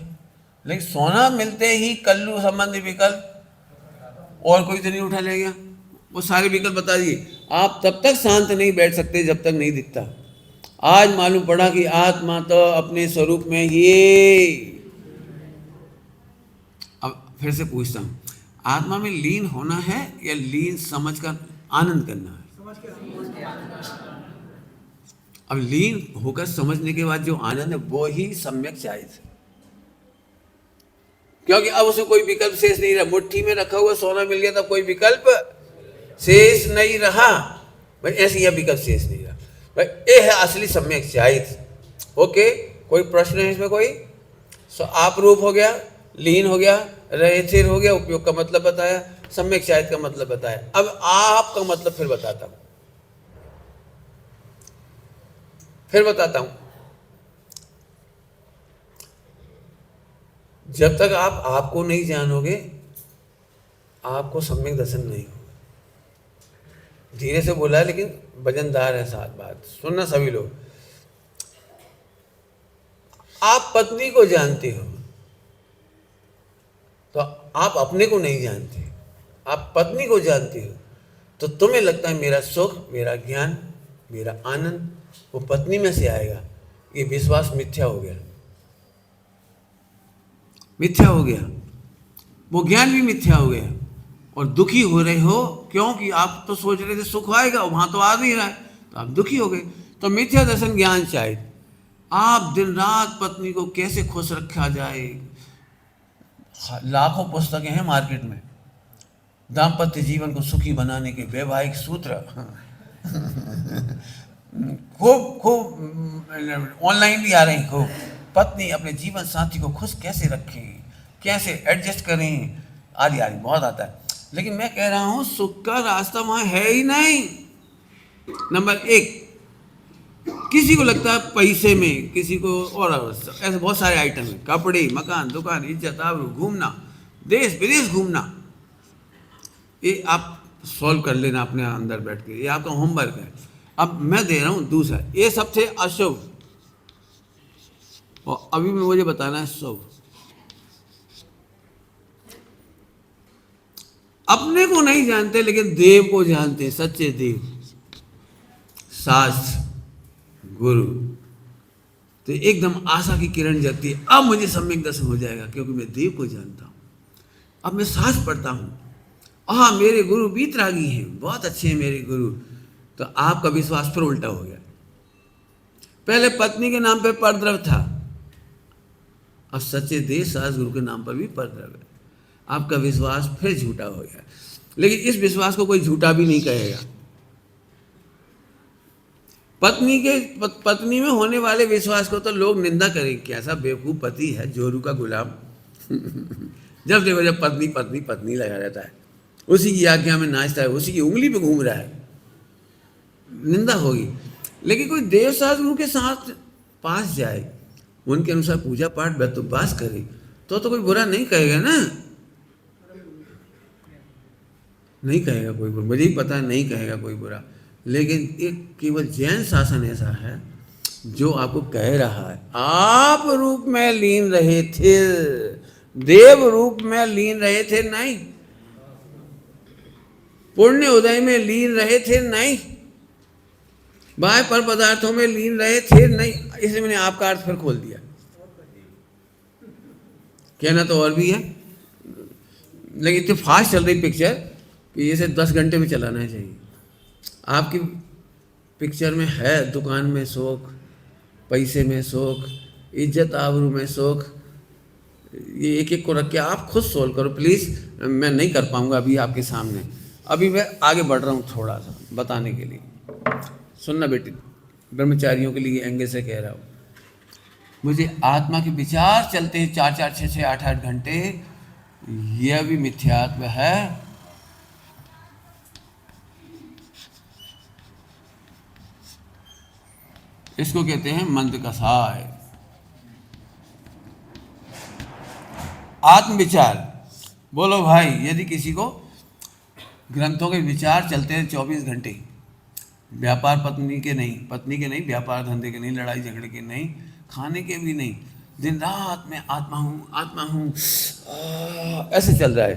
लेकिन सोना मिलते ही कल्लू संबंधी विकल्प और कोई तो नहीं उठा ले गया। वो सारे विकल्प बता दिए। आप तब तक शांत नहीं बैठ सकते जब तक नहीं दिखता। आज मालूम पड़ा कि आत्मा तो अपने स्वरूप में ही। अब फिर से पूछता हूँ, आत्मा में लीन होना है या लीन समझकर आनंद करना है? अब लीन होकर समझने के बाद जो आनंद है वो ही सम्यक शायद है, क्योंकि अब उसमें कोई विकल्प शेष नहीं रहा। मुट्ठी में रखा हुआ सोना मिल गया, तब कोई विकल्प शेष नहीं रहा भाई। ऐसे यह विकल्प शेष नहीं रहा भाई। ये है असली सम्यक शायद। ओके, कोई प्रश्न है इसमें? कोई? सो आप रूप हो गया, लीन हो गया, रहित हो गया, उपयोग का मतलब बताया, सम्यक शायद का मतलब बताया। अब आपका मतलब फिर बताता हूं, जब तक आप आपको नहीं जानोगे आपको सम्यक दर्शन नहीं होगा। धीरे से बोला है लेकिन वजनदार है साथ बात, सुनना सभी लोग। आप पत्नी को जानते हो तो आप अपने को नहीं जानते, आप पत्नी को जानते हो तो तुम्हें लगता है मेरा सुख, मेरा ज्ञान, मेरा आनंद वो पत्नी में से आएगा। ये विश्वास मिथ्या हो गया, मिथ्या हो गया, वो ज्ञान भी मिथ्या हो गया। और दुखी हो रहे हो क्योंकि आप तो सोच रहे थे सुख आएगा, वहां तो आ नहीं रहा है, तो आप दुखी हो गए। तो मिथ्या दर्शन ज्ञान शायद। आप दिन रात पत्नी को कैसे खुश रखा जाए, लाखों पुस्तकें हैं मार्केट में, दाम्पत्य जीवन को सुखी बनाने के वैवाहिक सूत्र खूब ऑनलाइन भी आ रहे हैं। खूब पत्नी अपने जीवन साथी को खुश कैसे रखें, कैसे एडजस्ट करें, आदि आदि बहुत आता है। लेकिन मैं कह रहा हूं सुख का रास्ता वहां है ही नहीं। नंबर एक, किसी को लगता है पैसे में, किसी को और ऐसे बहुत सारे आइटम हैं, कपड़े, मकान, दुकान, इज्जत, आबरू, घूमना, देश विदेश घूमना, ये आप सॉल्व कर लेना अपने अंदर बैठ के, ये आपका होमवर्क है। अब मैं दे रहा हूँ दूसरा, ये सबसे अशुभ, और अभी में मुझे बताना है शुभ। अपने को नहीं जानते लेकिन देव को जानते हैं, सच्चे देव, शास्त्र, गुरु। तो एकदम आशा की किरण जगती है, अब मुझे सम्यक दर्शन हो जाएगा क्योंकि मैं देव को जानता हूं। अब मैं शास्त्र पढ़ता हूं, हाँ मेरे गुरु वीतरागी हैं, बहुत अच्छे हैं मेरे गुरु। तो आपका विश्वास फिर उल्टा हो गया। पहले पत्नी के नाम पे परद्रव्य था, अब सच्चे देव शास्त्र गुरु के नाम पर भी परद्रव्य है। आपका विश्वास फिर झूठा हो गया। लेकिन इस विश्वास को कोई झूठा भी नहीं कहेगा। पत्नी में होने वाले विश्वास को तो लोग निंदा करेंगे, कैसा बेवकूफ पति है, जोरू का गुलाम। जब देखो जब पत्नी पत्नी पत्नी लगा रहता है, उसी की आज्ञा में नाचता है, उसी की उंगली पे घूम रहा है, निंदा होगी। लेकिन कोई देव शास्त्र गुरु के साथ पास जाए, उनके अनुसार पूजा पाठ व्यतुपास करे, तो कोई बुरा नहीं कहेगा ना, नहीं कहेगा कोई बुरा, मुझे ही पता है नहीं कहेगा कोई बुरा। लेकिन एक केवल जैन शासन ऐसा है जो आपको कह रहा है आप रूप में लीन रहे थे, देव रूप में लीन रहे थे नहीं, पुण्य उदय में लीन रहे थे नहीं, बाह्य पर पदार्थों में लीन रहे थे नहीं। इसलिए मैंने आपका अर्थ फिर खोल दिया। कहना तो और भी है, लेकिन इतनी फास्ट चल रही पिक्चर कि इसे 10 घंटे में चलाना चाहिए। आपकी पिक्चर में है दुकान में शौक, पैसे में शौक, इज्जत आबरू में शौक, ये एक एक को रख के आप खुद सोल्व करो प्लीज़। मैं नहीं कर पाऊंगा अभी आपके सामने, अभी मैं आगे बढ़ रहा हूँ थोड़ा सा बताने के लिए। सुनना बेटी, ब्रह्मचारियों के लिए एंगल से कह रहा हूँ। मुझे आत्मा के विचार चलते हैं 4-4, 6-6, 8-8 घंटे, यह भी मिथ्यात्व है। इसको कहते हैं मंद कसाय। आत्मविचार, बोलो भाई, यदि किसी को ग्रंथों के विचार चलते हैं 24 घंटे, व्यापार पत्नी के नहीं, व्यापार धंधे के नहीं, लड़ाई झगड़े के नहीं, खाने के भी नहीं, दिन रात में आत्मा हूँ ऐसे चल रहा है,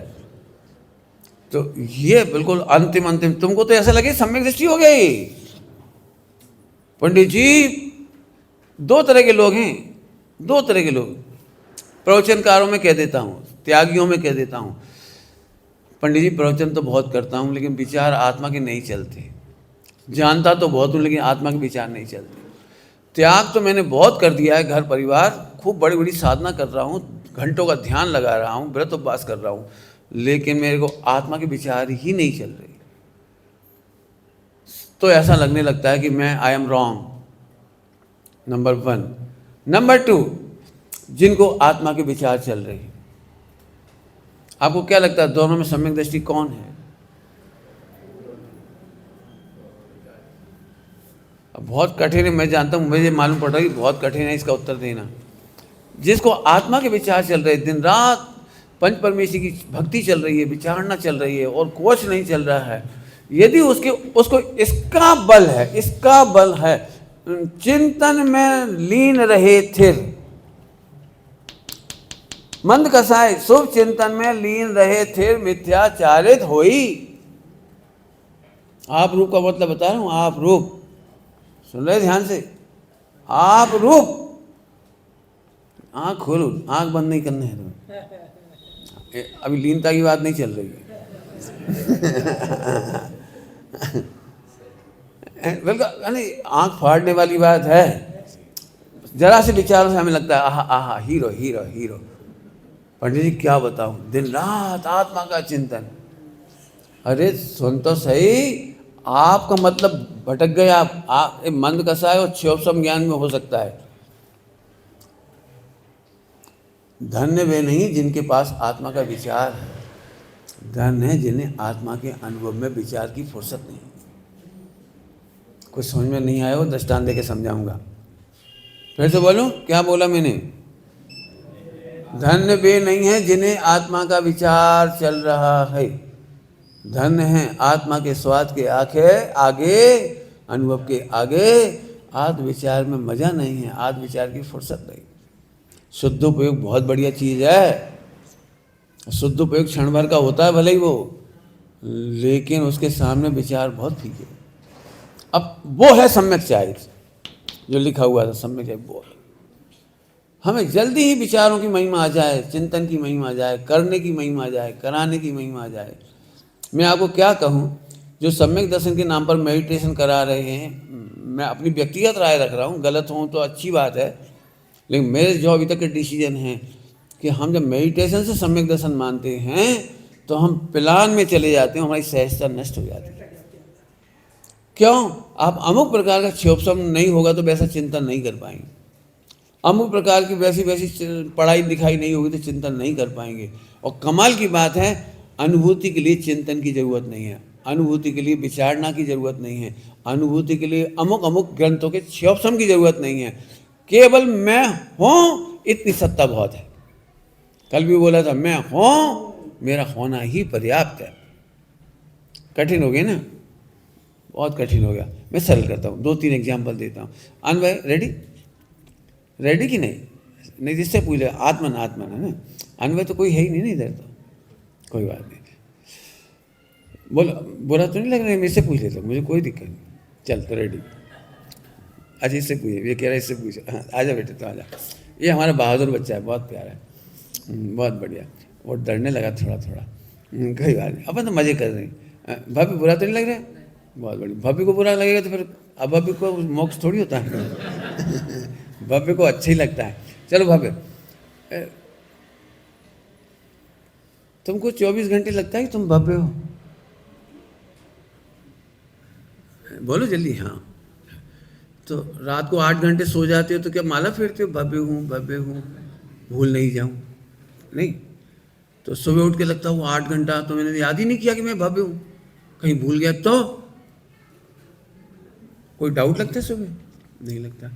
तो ये बिल्कुल अंतिम। तुमको तो ऐसा लगे सम्यक दृष्टि हो गई। पंडित जी 2 तरह के लोग हैं, 2 तरह के लोग, प्रवचनकारों में कह देता हूँ, त्यागियों में कह देता हूँ। पंडित जी प्रवचन तो बहुत करता हूँ लेकिन विचार आत्मा के नहीं चलते, जानता तो बहुत हूँ लेकिन आत्मा के विचार नहीं चलते। त्याग तो मैंने बहुत कर दिया है, घर परिवार, खूब बड़ी बड़ी साधना कर रहा हूँ, घंटों का ध्यान लगा रहा हूँ, व्रत उपवास कर रहा हूँ, लेकिन मेरे को आत्मा के विचार ही नहीं चल रहे। तो ऐसा लगने लगता है कि मैं I am wrong, number 1। Number 2, जिनको आत्मा के विचार चल रहे हैं, आपको क्या लगता है दोनों में सम्यक दृष्टि कौन है? अब बहुत कठिन है, मैं जानता हूँ, मुझे मालूम पड़ रहा है कि बहुत कठिन है इसका उत्तर देना। जिसको आत्मा के विचार चल रहे, दिन रात पंच परमेश्वर की भक्ति चल रही है, विचारना चल रही है और कुछ नहीं चल रहा है, यदि उसको इसका बल है, चिंतन में लीन रहे थे, मंद कसाय शुभ चिंतन में लीन रहे थे, मिथ्याचारित होई। आप रूप का मतलब बता रहा हूं, आप रूप सुन रहे ध्यान से, आप रूप, आंख खोलो, आंख बंद नहीं करना है तुम्हें, अभी लीनता की बात नहीं चल रही है। बिल्कुल आंख फाड़ने वाली बात है। जरा से विचारों से हमें लगता है आहा आहा हीरो हीरो हीरो। पंडित जी क्या बताऊं, दिन रात आत्मा का चिंतन। अरे सुन तो सही, आपका मतलब भटक गए आप मंद कसाय और क्षोभसम ज्ञान में हो सकता है। धन्य वे नहीं जिनके पास आत्मा का विचार है, धन्य है जिन्हें आत्मा के अनुभव में विचार की फुर्सत नहीं। कुछ समझ में नहीं आया हो, दृष्टांत देके समझाऊंगा। फिर से बोलूं, क्या बोला मैंने? धन्य वे नहीं है जिन्हें आत्मा का विचार चल रहा है। धन्य है आत्मा के स्वाद के आगे, अनुभव के आगे आत्म विचार में मजा नहीं है, आत्म विचार की फुर्सत नहीं। शुद्ध उपयोग बहुत बढ़िया चीज है। शुद्ध उपयोग क्षण भर का होता है भले ही वो, लेकिन उसके सामने विचार बहुत फीके। अब वो है सम्यक चारित्र, जो लिखा हुआ था सम्यक चारित्र, वो है। हमें जल्दी ही विचारों की महिमा आ जाए, चिंतन की महिमा आ जाए, करने की महिमा आ जाए, कराने की महिमा आ जाए। मैं आपको क्या कहूँ, जो सम्यक दर्शन के नाम पर मेडिटेशन करा रहे हैं, मैं अपनी व्यक्तिगत राय रख रहा हूँ, गलत हूँ तो अच्छी बात है, लेकिन मेरे जो अभी तक के डिसीजन हैं कि हम जब मेडिटेशन से सम्यक दर्शन मानते हैं तो हम प्लान में चले जाते हैं, हमारी सहजता नष्ट हो जाती है। क्यों? आप अमुक प्रकार का क्षोभसम नहीं होगा तो वैसा चिंतन नहीं कर पाएंगे, अमुक प्रकार की वैसी पढ़ाई लिखाई नहीं होगी तो चिंतन नहीं कर पाएंगे। और कमाल की बात है, अनुभूति के लिए चिंतन की जरूरत नहीं है, अनुभूति के लिए विचारना की जरूरत नहीं है, अनुभूति के लिए अमुक अमुक ग्रंथों के क्षोभसम की जरूरत नहीं है। केवल मैं हूँ, इतनी सत्ता बहुत है। कल भी बोला था, मैं हूँ, मेरा होना ही पर्याप्त है। कठिन हो गया ना, बहुत कठिन हो गया। मैं सरल करता हूँ, 2-3 एग्जाम्पल देता हूँ। भाई रेडी कि नहीं जिससे पूछ ले, आत्मन है ना, अनवय तो कोई है ही नहीं ना इधर, तो कोई बात नहीं। बोलो, बुरा तो नहीं लग रहा है, मेरे से पूछ लेता हूँ, मुझे कोई दिक्कत नहीं। चल तो रेडी। अच्छा इससे पूछे, ये कह रहा है इससे पूछे। हाँ आजा बेटे, तो आजा। ये हमारा बहादुर बच्चा है, बहुत प्यारा है, बहुत बढ़िया। वो डरने लगा थोड़ा थोड़ा, कोई बात नहीं, अपन तो मज़े कर रहे हैं। भाभी बुरा तो नहीं लग रहा है? बहुत बढ़िया। भाभी को बुरा लगेगा तो फिर अब भाभी को मोक्ष थोड़ी होता है। भव्य को अच्छा ही लगता है। चलो भव्य, तुमको 24 घंटे लगता है कि तुम भव्य हो? बोलो जल्दी। हाँ, तो रात को 8 घंटे सो जाते हो तो क्या माला फेरते हो, भव्य हूँ, भूल नहीं जाऊँ? नहीं, तो सुबह उठ के लगता है वो 8 घंटा तो मैंने याद ही नहीं किया कि मैं भव्य हूँ, कहीं भूल गया तो कोई डाउट लगता है? सुबह नहीं लगता।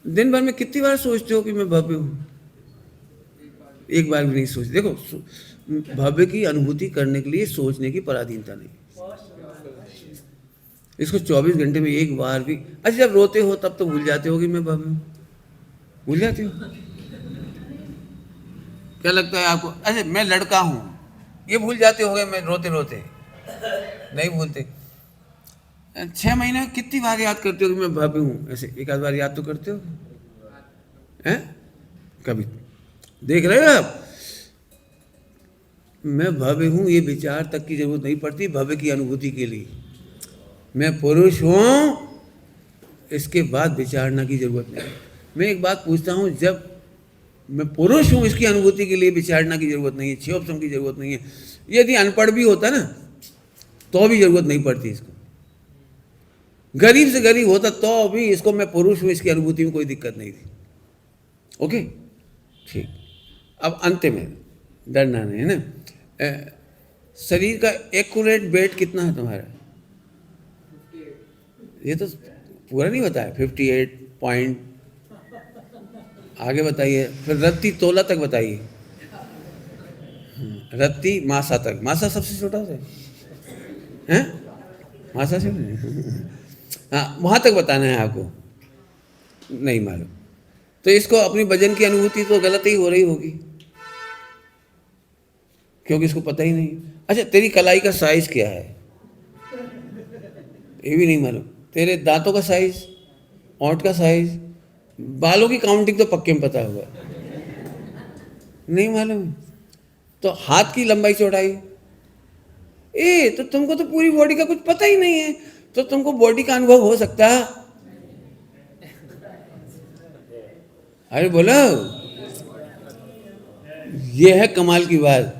दिन भर में कितनी बार सोचते हो कि मैं भव्य हूँ? एक बार भी नहीं सोचते। देखो, भव्य की अनुभूति करने के लिए सोचने की पराधीनता नहीं। इसको 24 घंटे में एक बार भी, अच्छा जब रोते हो तब तो भूल जाते हो कि मैं भव्य हूँ, भूल जाते हो? क्या लगता है आपको? अच्छा मैं लड़का हूँ, ये भूल जाते हो गए? मैं रोते रोते नहीं भूलते। 6 महीने में कितनी बार याद करते हो कि मैं भव्य हूँ? ऐसे एक आध बार याद तो करते हो हैं? कभी देख रहे हो आप? मैं भव्य हूँ ये विचार तक की जरूरत नहीं पड़ती भव्य की अनुभूति के लिए। मैं पुरुष हूँ, इसके बाद विचारना की जरूरत नहीं। मैं एक बात पूछता हूँ, जब मैं पुरुष हूँ इसकी अनुभूति के लिए विचारना की जरूरत नहीं है, क्षोभसम की जरूरत नहीं है। यदि अनपढ़ भी होता ना तो भी जरूरत नहीं पड़ती इसको, गरीब से गरीब होता तो भी इसको मैं पुरुष हूँ इसकी अनुभूति में कोई दिक्कत नहीं थी। ओके ठीक। अब अंत में डरना नहीं है ना। शरीर का एक्यूरेट वेट कितना है तुम्हारा? ये तो पूरा नहीं बताया। 58 पॉइंट, आगे बताइए। फिर रत्ती तोला तक बताइए। रत्ती मासा तक। मासा सबसे छोटा होता है, मासा से हाँ, वहाँ तक बताना है आपको, नहीं मालूम तो इसको अपनी वजन की अनुभूति तो गलत ही हो रही होगी, क्योंकि इसको पता ही नहीं। अच्छा तेरी कलाई का साइज क्या है ये भी नहीं मालूम। तेरे दांतों का साइज, ओंठ का साइज, बालों की काउंटिंग तो पक्के में पता होगा, नहीं मालूम। तो हाथ की लंबाई चौड़ाई, तो तुमको तो पूरी बॉडी का कुछ पता ही नहीं है, तो तुमको बॉडी का अनुभव हो सकता है? अरे बोलो, ये है कमाल की बात।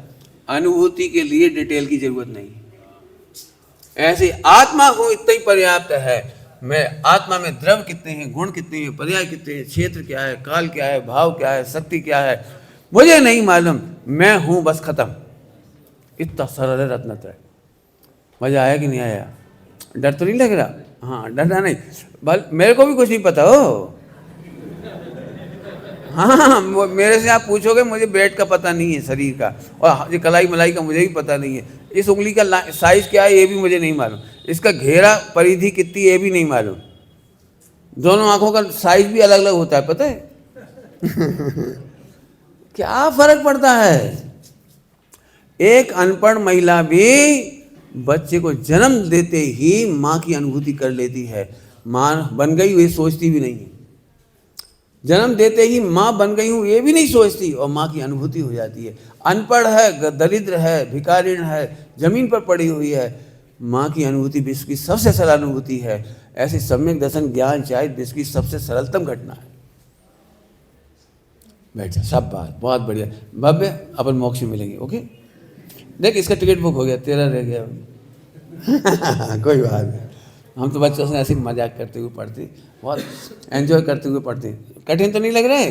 अनुभूति के लिए डिटेल की जरूरत नहीं। ऐसे आत्मा को इतना ही पर्याप्त है। मैं आत्मा में द्रव्य कितने हैं, गुण कितने हैं, पर्याय कितने हैं, क्षेत्र क्या है, काल क्या है, भाव क्या है, शक्ति क्या है, मुझे नहीं मालूम, मैं हूं बस, खत्म। इतना सरल है रत्नत्रय। मजा आया कि नहीं आया? डर तो नहीं लग रहा? हाँ, डरना नहीं। बल मेरे को भी कुछ नहीं पता हो, हाँ, मेरे से आप पूछोगे, मुझे ब्रेड का पता नहीं है शरीर का, और ये कलाई मलाई का मुझे भी पता नहीं है। इस उंगली का साइज क्या है ये भी मुझे नहीं मालूम, इसका घेरा परिधि कितनी ये भी नहीं मालूम। दोनों आंखों का साइज भी अलग अलग होता है, पता है? क्या फर्क पड़ता है? एक अनपढ़ महिला भी बच्चे को जन्म देते ही माँ की अनुभूति कर लेती है। माँ बन गई हुई सोचती भी नहीं है, जन्म देते ही माँ बन गई हूँ ये भी नहीं सोचती, और माँ की अनुभूति हो जाती है। अनपढ़ है, दरिद्र है, भिखारिण है, जमीन पर पड़ी हुई है, माँ की अनुभूति विश्व की सबसे सरल अनुभूति है। ऐसे सम्यक दर्शन ज्ञान शायद विश्व की सबसे सरलतम घटना है। बैठ जा, सब बात बहुत बढ़िया भव्य, अपन मोक्ष में मिलेंगे। ओके, देख इसका टिकट बुक हो गया, तेरा रह गया। कोई बात नहीं, हम तो बच्चों से ऐसे मजाक करते हुए पढ़ते, बहुत एंजॉय करते हुए पढ़ते। कठिन तो नहीं लग रहा है?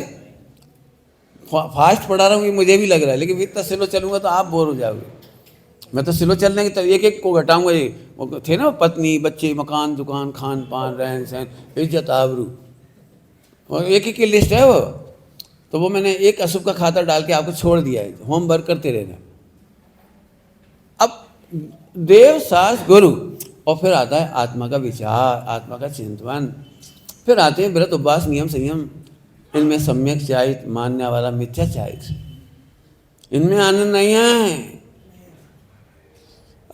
फास्ट पढ़ा रहा हूँ ये मुझे भी लग रहा है, लेकिन इतना स्लो चलूँगा तो आप बोर हो जाओगे। मैं तो स्लो चलने की, तो एक एक को घटाऊंगा। ये वो थे ना, पत्नी, बच्चे, मकान, दुकान, खान पान, रहन सहन, इज्जत, आबरू, और एक एक की लिस्ट है वो। तो वो मैंने एक अशुभ का खाता डाल के आपको छोड़ दिया है, होमवर्क करते रहना। अब देव, सास, गुरु, और फिर आता है आत्मा का विचार, आत्मा का चिंतन, फिर आते हैं व्रत, उपवास, नियम, संयम, इनमें सम्यक चाहित, मानने वाला मिथ्या चाहित, इनमें आनंद नहीं है।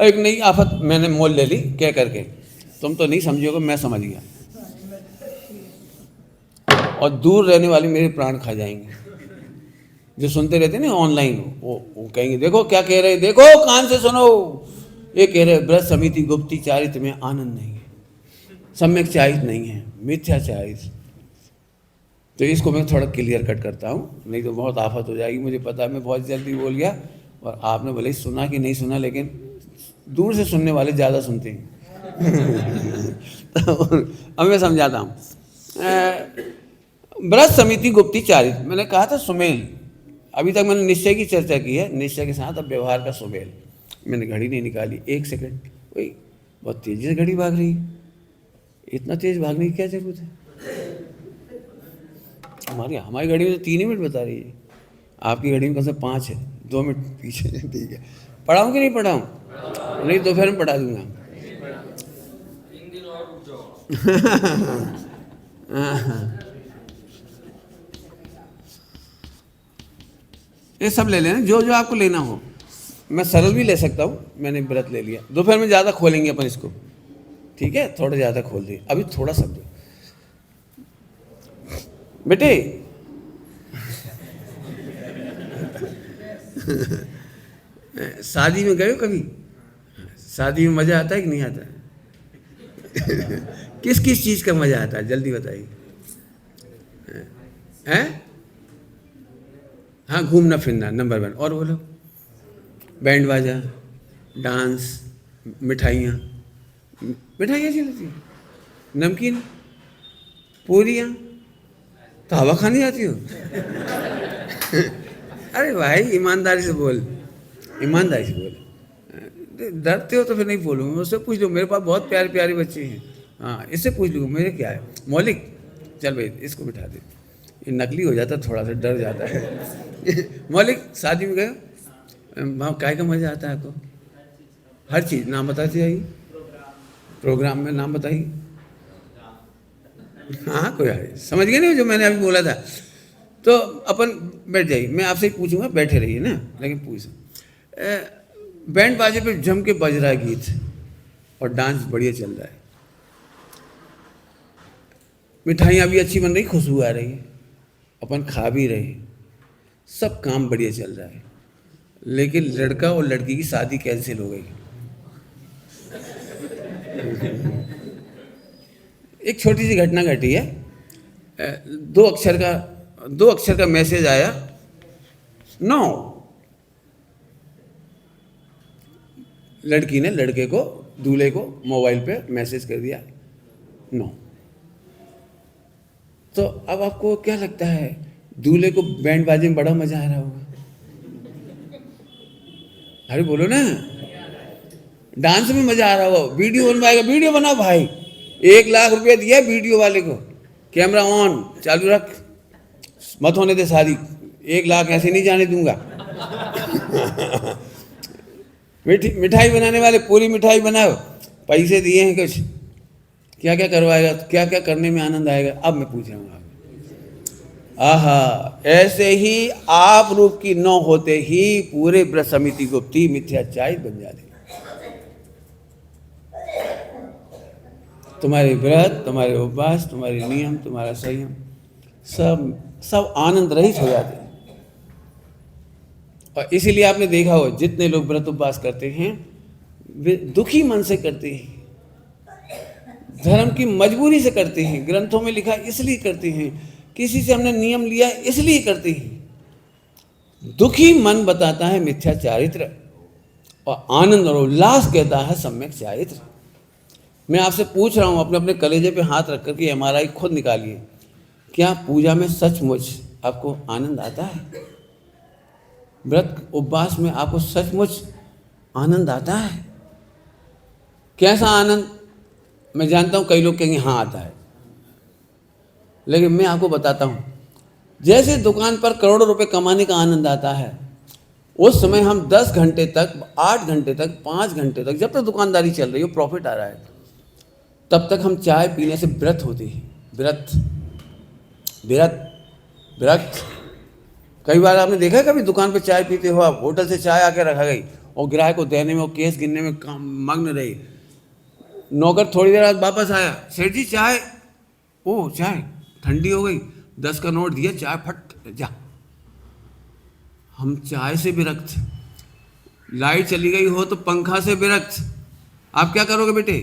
एक नई आफत मैंने मोल ले ली क्या करके, तुम तो नहीं समझोगे, मैं समझ गया, और दूर रहने वाली मेरे प्राण खा जाएंगे। जो सुनते रहते ना ऑनलाइन, वो कहेंगे देखो क्या कह रहे, देखो कान से सुनो, ये कह रहे व्रत समिति गुप्ती चारित्र में आनंद नहीं है, सम्यक चाहित नहीं है, मिथ्या चाहित। तो इसको मैं थोड़ा क्लियर कट करता हूँ, नहीं तो बहुत आफत हो जाएगी। मुझे पता है मैं बहुत जल्दी बोल गया, और आपने भले ही सुना कि नहीं सुना, लेकिन दूर से सुनने वाले ज़्यादा सुनते हैं। तो अब मैं समझाता हूँ। व्रत समिति गुप्ती चारित्र, मैंने कहा था सुमेल, अभी तक मैंने निश्चय की चर्चा की है, निश्चय के साथ अब व्यवहार का सुमेल। मैंने घड़ी नहीं निकाली, 1 सेकंड, वही बहुत तेजी से घड़ी भाग रही है, इतना तेज भागने की क्या जरूरत है? हमारी घड़ी में तो 3 ही मिनट बता रही है, आपकी घड़ी में कम से 5 है, 2 मिनट पीछे। ठीक है, पढ़ाऊँ कि नहीं पढ़ाऊँ? नहीं तो फिर मैं पढ़ा दूंगा। ये सब ले लेना जो जो आपको लेना हो, मैं सरल भी ले सकता हूँ, मैंने व्रत ले लिया। दोपहर में ज़्यादा खोलेंगे अपन इसको, ठीक है, थोड़ा ज़्यादा खोल दिए, अभी थोड़ा शब्द। बेटे शादी में गए हो कभी? शादी में मज़ा आता है कि नहीं आता है? किस किस चीज़ का मज़ा आता है, जल्दी बताइए। हैं? हाँ, घूमना फिरना नंबर 1, और बोलो। बैंड बाजा, डांस, मिठाइयाँ अच्छी लगती हैं, नमकीन, पूरियाँ, तो हवा खाने जाती हो? अरे भाई ईमानदारी से बोल, ईमानदारी से बोल। डरते हो तो फिर नहीं बोलूँगा, मुझसे पूछ लो, मेरे पास बहुत प्यारे प्यारे बच्चे हैं। हाँ, इससे पूछ लो मेरे क्या है। मौलिक, चल भाई इसको बिठा दे, ये नकली हो जाता, थोड़ा सा डर जाता है। मौलिक, शादी में गए, वहाँ काय का मज़ा आता है आपको? हर चीज़ नाम बताते जाइए, प्रोग्राम में नाम बताइए। हाँ, कोई है, समझ गए नहीं जो मैंने अभी बोला था? तो अपन बैठ जाइए, मैं आपसे ही पूछूंगा, बैठे रहिए ना, लेकिन पूछ। बैंड बाजे पे जम के बज रहा है गीत, और डांस बढ़िया चल रहा है, मिठाइयाँ भी अच्छी बन रही, खुशबू आ रही है, अपन खा भी रहे, सब काम बढ़िया चल रहा है, लेकिन लड़का और लड़की की शादी कैंसिल हो गई। एक छोटी सी घटना घटी है, 2 अक्षर का मैसेज आया, नो। लड़की ने लड़के को, दूल्हे को मोबाइल पे मैसेज कर दिया, नो। तो अब आपको क्या लगता है, दूल्हे को बैंड बाजे में बड़ा मजा आ रहा होगा? अरे बोलो ना, डांस में मजा आ रहा हो, वीडियो बनवाएगा, वीडियो बनाओ भाई, 1 लाख रुपया दिया वीडियो वाले को, कैमरा ऑन चालू रख, मत होने दे शादी, 1 लाख ऐसे नहीं जाने दूंगा। मिठाई बनाने वाले पूरी मिठाई बनाओ, पैसे दिए हैं कुछ, क्या क्या करवाएगा, क्या क्या करने में आनंद आएगा। अब मैं पूछ रहा हूँ आप, आहा, ऐसे ही आप रूप की न होते ही पूरे व्रत समिति गुप्ती मिथ्याचारित बन जाते। तुम्हारे व्रत, तुम्हारे उपवास, तुम्हारे नियम, तुम्हारा संयम, सब आनंद रहित हो जाते हैं। और इसीलिए आपने देखा हो जितने लोग व्रत उपवास करते हैं वे दुखी मन से करते हैं, धर्म की मजबूरी से करते हैं, ग्रंथों में लिखा इसलिए करते हैं, किसी से हमने नियम लिया इसलिए करते हैं। दुखी मन बताता है मिथ्या चारित्र, और आनंद और उल्लास कहता है सम्यक चारित्र। मैं आपसे पूछ रहा हूँ, अपने अपने कलेजे पे हाथ रख करके MRI खुद निकालिए, क्या पूजा में सचमुच आपको आनंद आता है? व्रत उपवास में आपको सचमुच आनंद आता है? कैसा आनंद? मैं जानता हूँ कई लोग कहेंगे हाँ आता है, लेकिन मैं आपको बताता हूँ, जैसे दुकान पर करोड़ों रुपए कमाने का आनंद आता है, उस समय हम 10 घंटे तक, 8 घंटे तक, 5 घंटे तक, जब तक दुकानदारी चल रही हो, प्रॉफिट आ रहा है, तब तक हम चाय पीने से व्रत होते हैं। व्रत व्रत व्रत। कई बार आपने देखा है, कभी दुकान पे चाय पीते हो आप, होटल से चाय आके रखा गई और ग्राहक को देने में, वो केस गिनने में मग्न रही, नौकर थोड़ी देर बाद वापस आया, सेठ जी चाय, ओ चाय ठंडी हो गई, 10 का नोट दिया, चाय फट जा। हम चाय से विरक्त, लाइट चली गई हो तो पंखा से विरक्त। आप क्या करोगे बेटे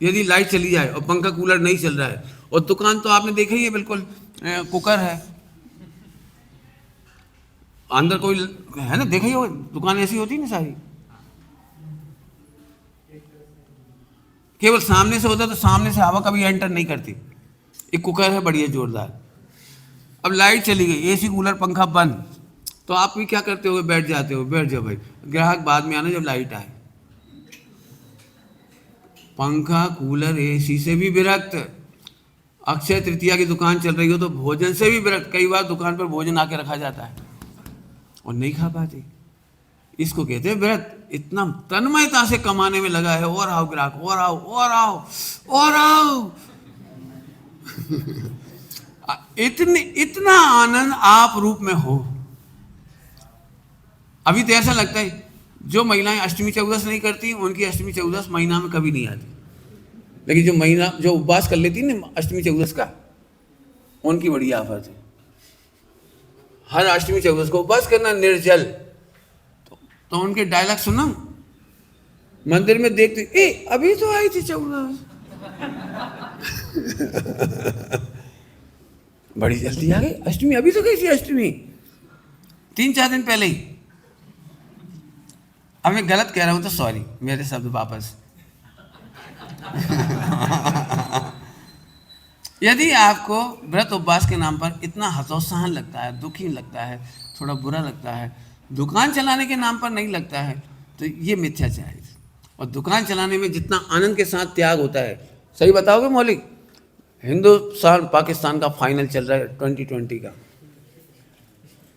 यदि लाइट चली जाए और पंखा कूलर नहीं चल रहा है? और दुकान तो आपने देखा ही है, बिल्कुल कुकर है, अंदर कोई है ना, देखा ही हो, दुकान ऐसी होती है ना सारी, केवल सामने से होता तो सामने से हवा कभी एंटर नहीं करती। एक कुकर है बढ़िया जोरदार, अब लाइट चली गई, AC कूलर पंखा बंद, तो आप भी क्या करते हो, बैठ जाते हो, बैठ जाओ भाई, ग्राहक बाद में आना जब लाइट आए। पंखा कूलर AC से भी विरक्त। अक्षय तृतीया की दुकान चल रही हो तो भोजन से भी विरक्त। कई बार दुकान पर भोजन आके रखा जाता है और नहीं खा पाते, इसको कहते हैं व्रत। इतना तन्मयता से कमाने में लगा है, और आओ ग्राहक, और आओ, और आओ, और आओ। इतना आनंद आप रूप में हो। अभी तो ऐसा लगता है जो महिलाएं अष्टमी चौदस नहीं करती उनकी अष्टमी चौदस महीना में कभी नहीं आती, लेकिन जो उपवास कर लेती ना अष्टमी चौदस का, उनकी बड़ी आफत है। हर अष्टमी चौदस को उपवास करना निर्जल, तो उनके डायलॉग सुनो, मंदिर में देखते, ए अभी तो आई थी चौदस। बड़ी जल्दी आ गई अष्टमी, अभी तो गई थी अष्टमी 3-4 दिन पहले ही। अब मैं गलत कह रहा हूं तो सॉरी, मेरे शब्द वापस। यदि आपको व्रत उपवास के नाम पर इतना हतोत्साहन लगता है, दुखी लगता है, थोड़ा बुरा लगता है, दुकान चलाने के नाम पर नहीं लगता है, तो ये मिथ्याचार है। और दुकान चलाने में जितना आनंद के साथ त्याग होता है, सही बताओगे मौलिक? हिंदुस्तान पाकिस्तान का फाइनल चल रहा है 2020 का,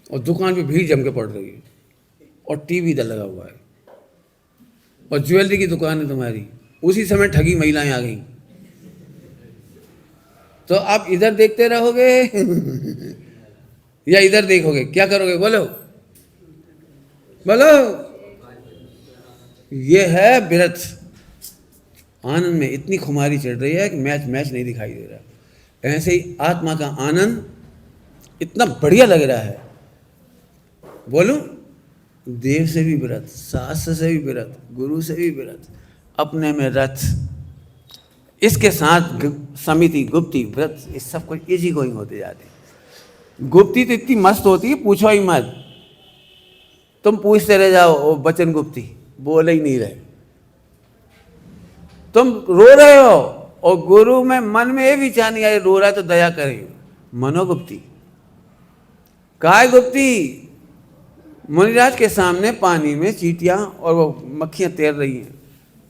और दुकान पे भीड़ जम के पड़ रही है, और टीवी इधर लगा हुआ है, और ज्वेलरी की दुकान है तुम्हारी, उसी समय ठगी महिलाएं आ गई, तो आप इधर देखते रहोगे या इधर देखोगे? क्या करोगे? बोलो बोलो। ये है व्रत। आनंद में इतनी खुमारी चढ़ रही है कि मैच नहीं दिखाई दे रहा। ऐसे ही आत्मा का आनंद इतना बढ़िया लग रहा है। बोलूं, देव से भी व्रत, शास्त्र से भी व्रत, गुरु से भी व्रत, अपने में रथ, इसके साथ समिति, गुप्ती, व्रत, इस सब कुछ इजी गोइंग होते जाते हैं। गुप्ती तो इतनी मस्त होती है, पूछो ही मत। तुम पूछते रह जाओ, वचन गुप्ती बोले ही नहीं रहे, तुम रो रहे हो और गुरु में मन में ये विचार नहीं आए, रो रहा है तो दया करे। मनोगुप्ती, काय गुप्ती? मुनिराज के सामने पानी में चींटियां और वो मक्खियां तैर रही हैं,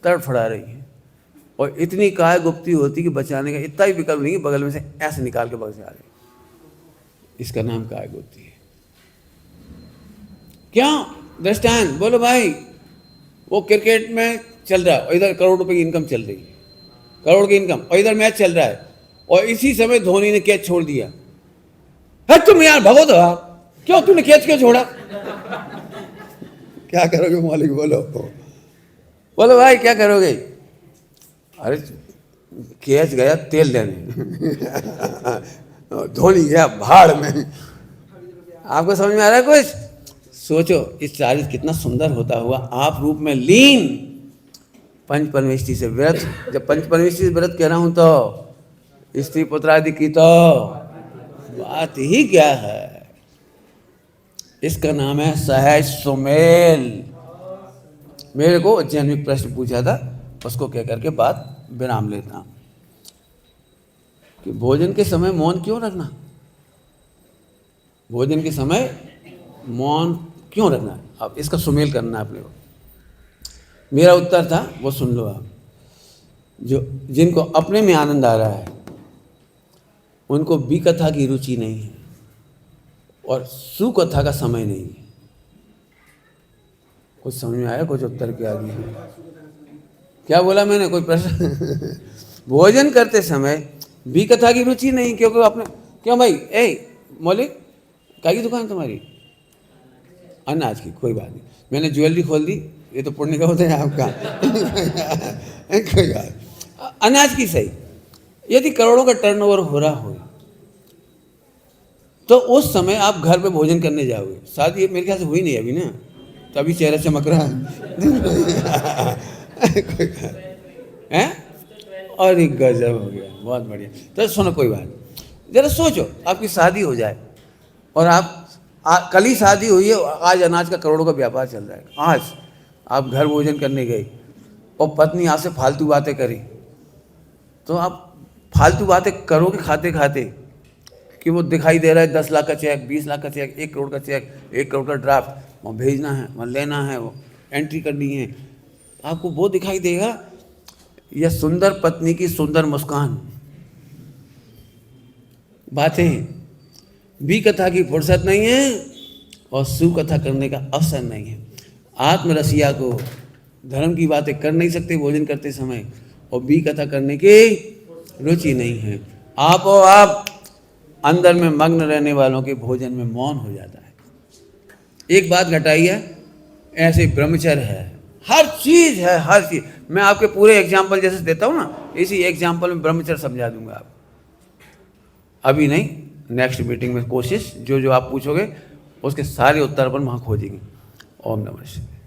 तड़फड़ा रही हैं, और इतनी काय गुप्ती होती कि बचाने का इतना ही विकल्प नहीं, बगल में से ऐसे निकाल के बच जा रहे। इसका नाम काग होती है। क्यों? दृष्टांत बोलो भाई, वो क्रिकेट में चल रहा है और इधर करोड़ रुपए की इनकम चल रही है, करोड़ की इनकम, और इधर मैच चल रहा है और इसी समय धोनी ने कैच छोड़ दिया। है तुम यार भगो तो आप, क्यों तूने कैच क्यों छोड़ा? क्या करोगे मालिक? बोलो बोलो भाई क्या करोगे? अरे कैच गया तेल लेने धोनी गया भाड़ में। आपको समझ में आ रहा है कुछ? सोचो इस चारित्र कितना सुंदर होता हुआ आप रूप में लीन पंच परमेष्टि से व्रत। जब पंच परमेष्टि से व्रत कह रहा हूं तो स्त्री पुत्र आदि की तो बात ही क्या है। इसका नाम है सहज सुमेल। मेरे को उज्जैन में प्रश्न पूछा था, उसको कह करके बात विराम लेता हूं कि भोजन के समय मौन क्यों रखना? भोजन के समय मौन क्यों रखना है? अब इसका सुमेल करना है अपने को। मेरा उत्तर था, वो सुन लो आप। जो जिनको अपने में आनंद आ रहा है उनको विकथा की रुचि नहीं है और सुकथा का समय नहीं है। कुछ समझ में आया? कुछ उत्तर क्या दिया? क्या बोला मैंने? कोई प्रश्न? भोजन करते समय विकथा की रुचि नहीं, क्योंकि अपने क्यों भाई? मौलिक क्या की दुकान तुम्हारी? अनाज की। कोई बात नहीं, मैंने ज्वेलरी खोल दी, ये तो पुण्य का होता है आपका। कोई बात, अनाज की सही। यदि करोड़ों का टर्नओवर हो रहा हो तो उस समय आप घर पे भोजन करने जाओगे। शादी मेरे ख्याल से हुई नहीं अभी ना, तभी चेहरा चमक रहा है। और एक गजब हो गया, बहुत बढ़िया। तो सुनो, कोई बात, जरा सोचो आपकी शादी हो जाए और आप कल ही शादी हुई है, आज अनाज का करोड़ों का व्यापार चल रहा है। आज आप घर भोजन करने गए और पत्नी आपसे फालतू बातें करी, तो आप फालतू बातें करोगे खाते खाते कि वो दिखाई दे रहा है 10 लाख का चेक, 20 लाख का चेक, 1 करोड़ का चेक, 1 करोड़ का ड्राफ्ट, वहाँ भेजना है, वहाँ लेना है, वो एंट्री करनी है। आपको वो दिखाई देगा या सुंदर पत्नी की सुंदर मुस्कान? बातें विकथा की फुर्सत नहीं है और सुकथा करने का अवसर नहीं है। आत्मरसिया को धर्म की बातें कर नहीं सकते भोजन करते समय, और विकथा करने की रुचि नहीं है। आप अंदर में मग्न रहने वालों के भोजन में मौन हो जाता है। एक बात घटाइए, ऐसे ब्रह्मचर्य है, हर चीज है, हर चीज। मैं आपके पूरे एग्जाम्पल जैसे देता हूँ ना, इसी एग्जाम्पल में ब्रह्मचर्य समझा दूंगा आप। अभी नहीं, नेक्स्ट मीटिंग में कोशिश जो जो आप पूछोगे उसके सारे उत्तर अपन वहाँ खोजेंगे। ओम नमः शिवाय।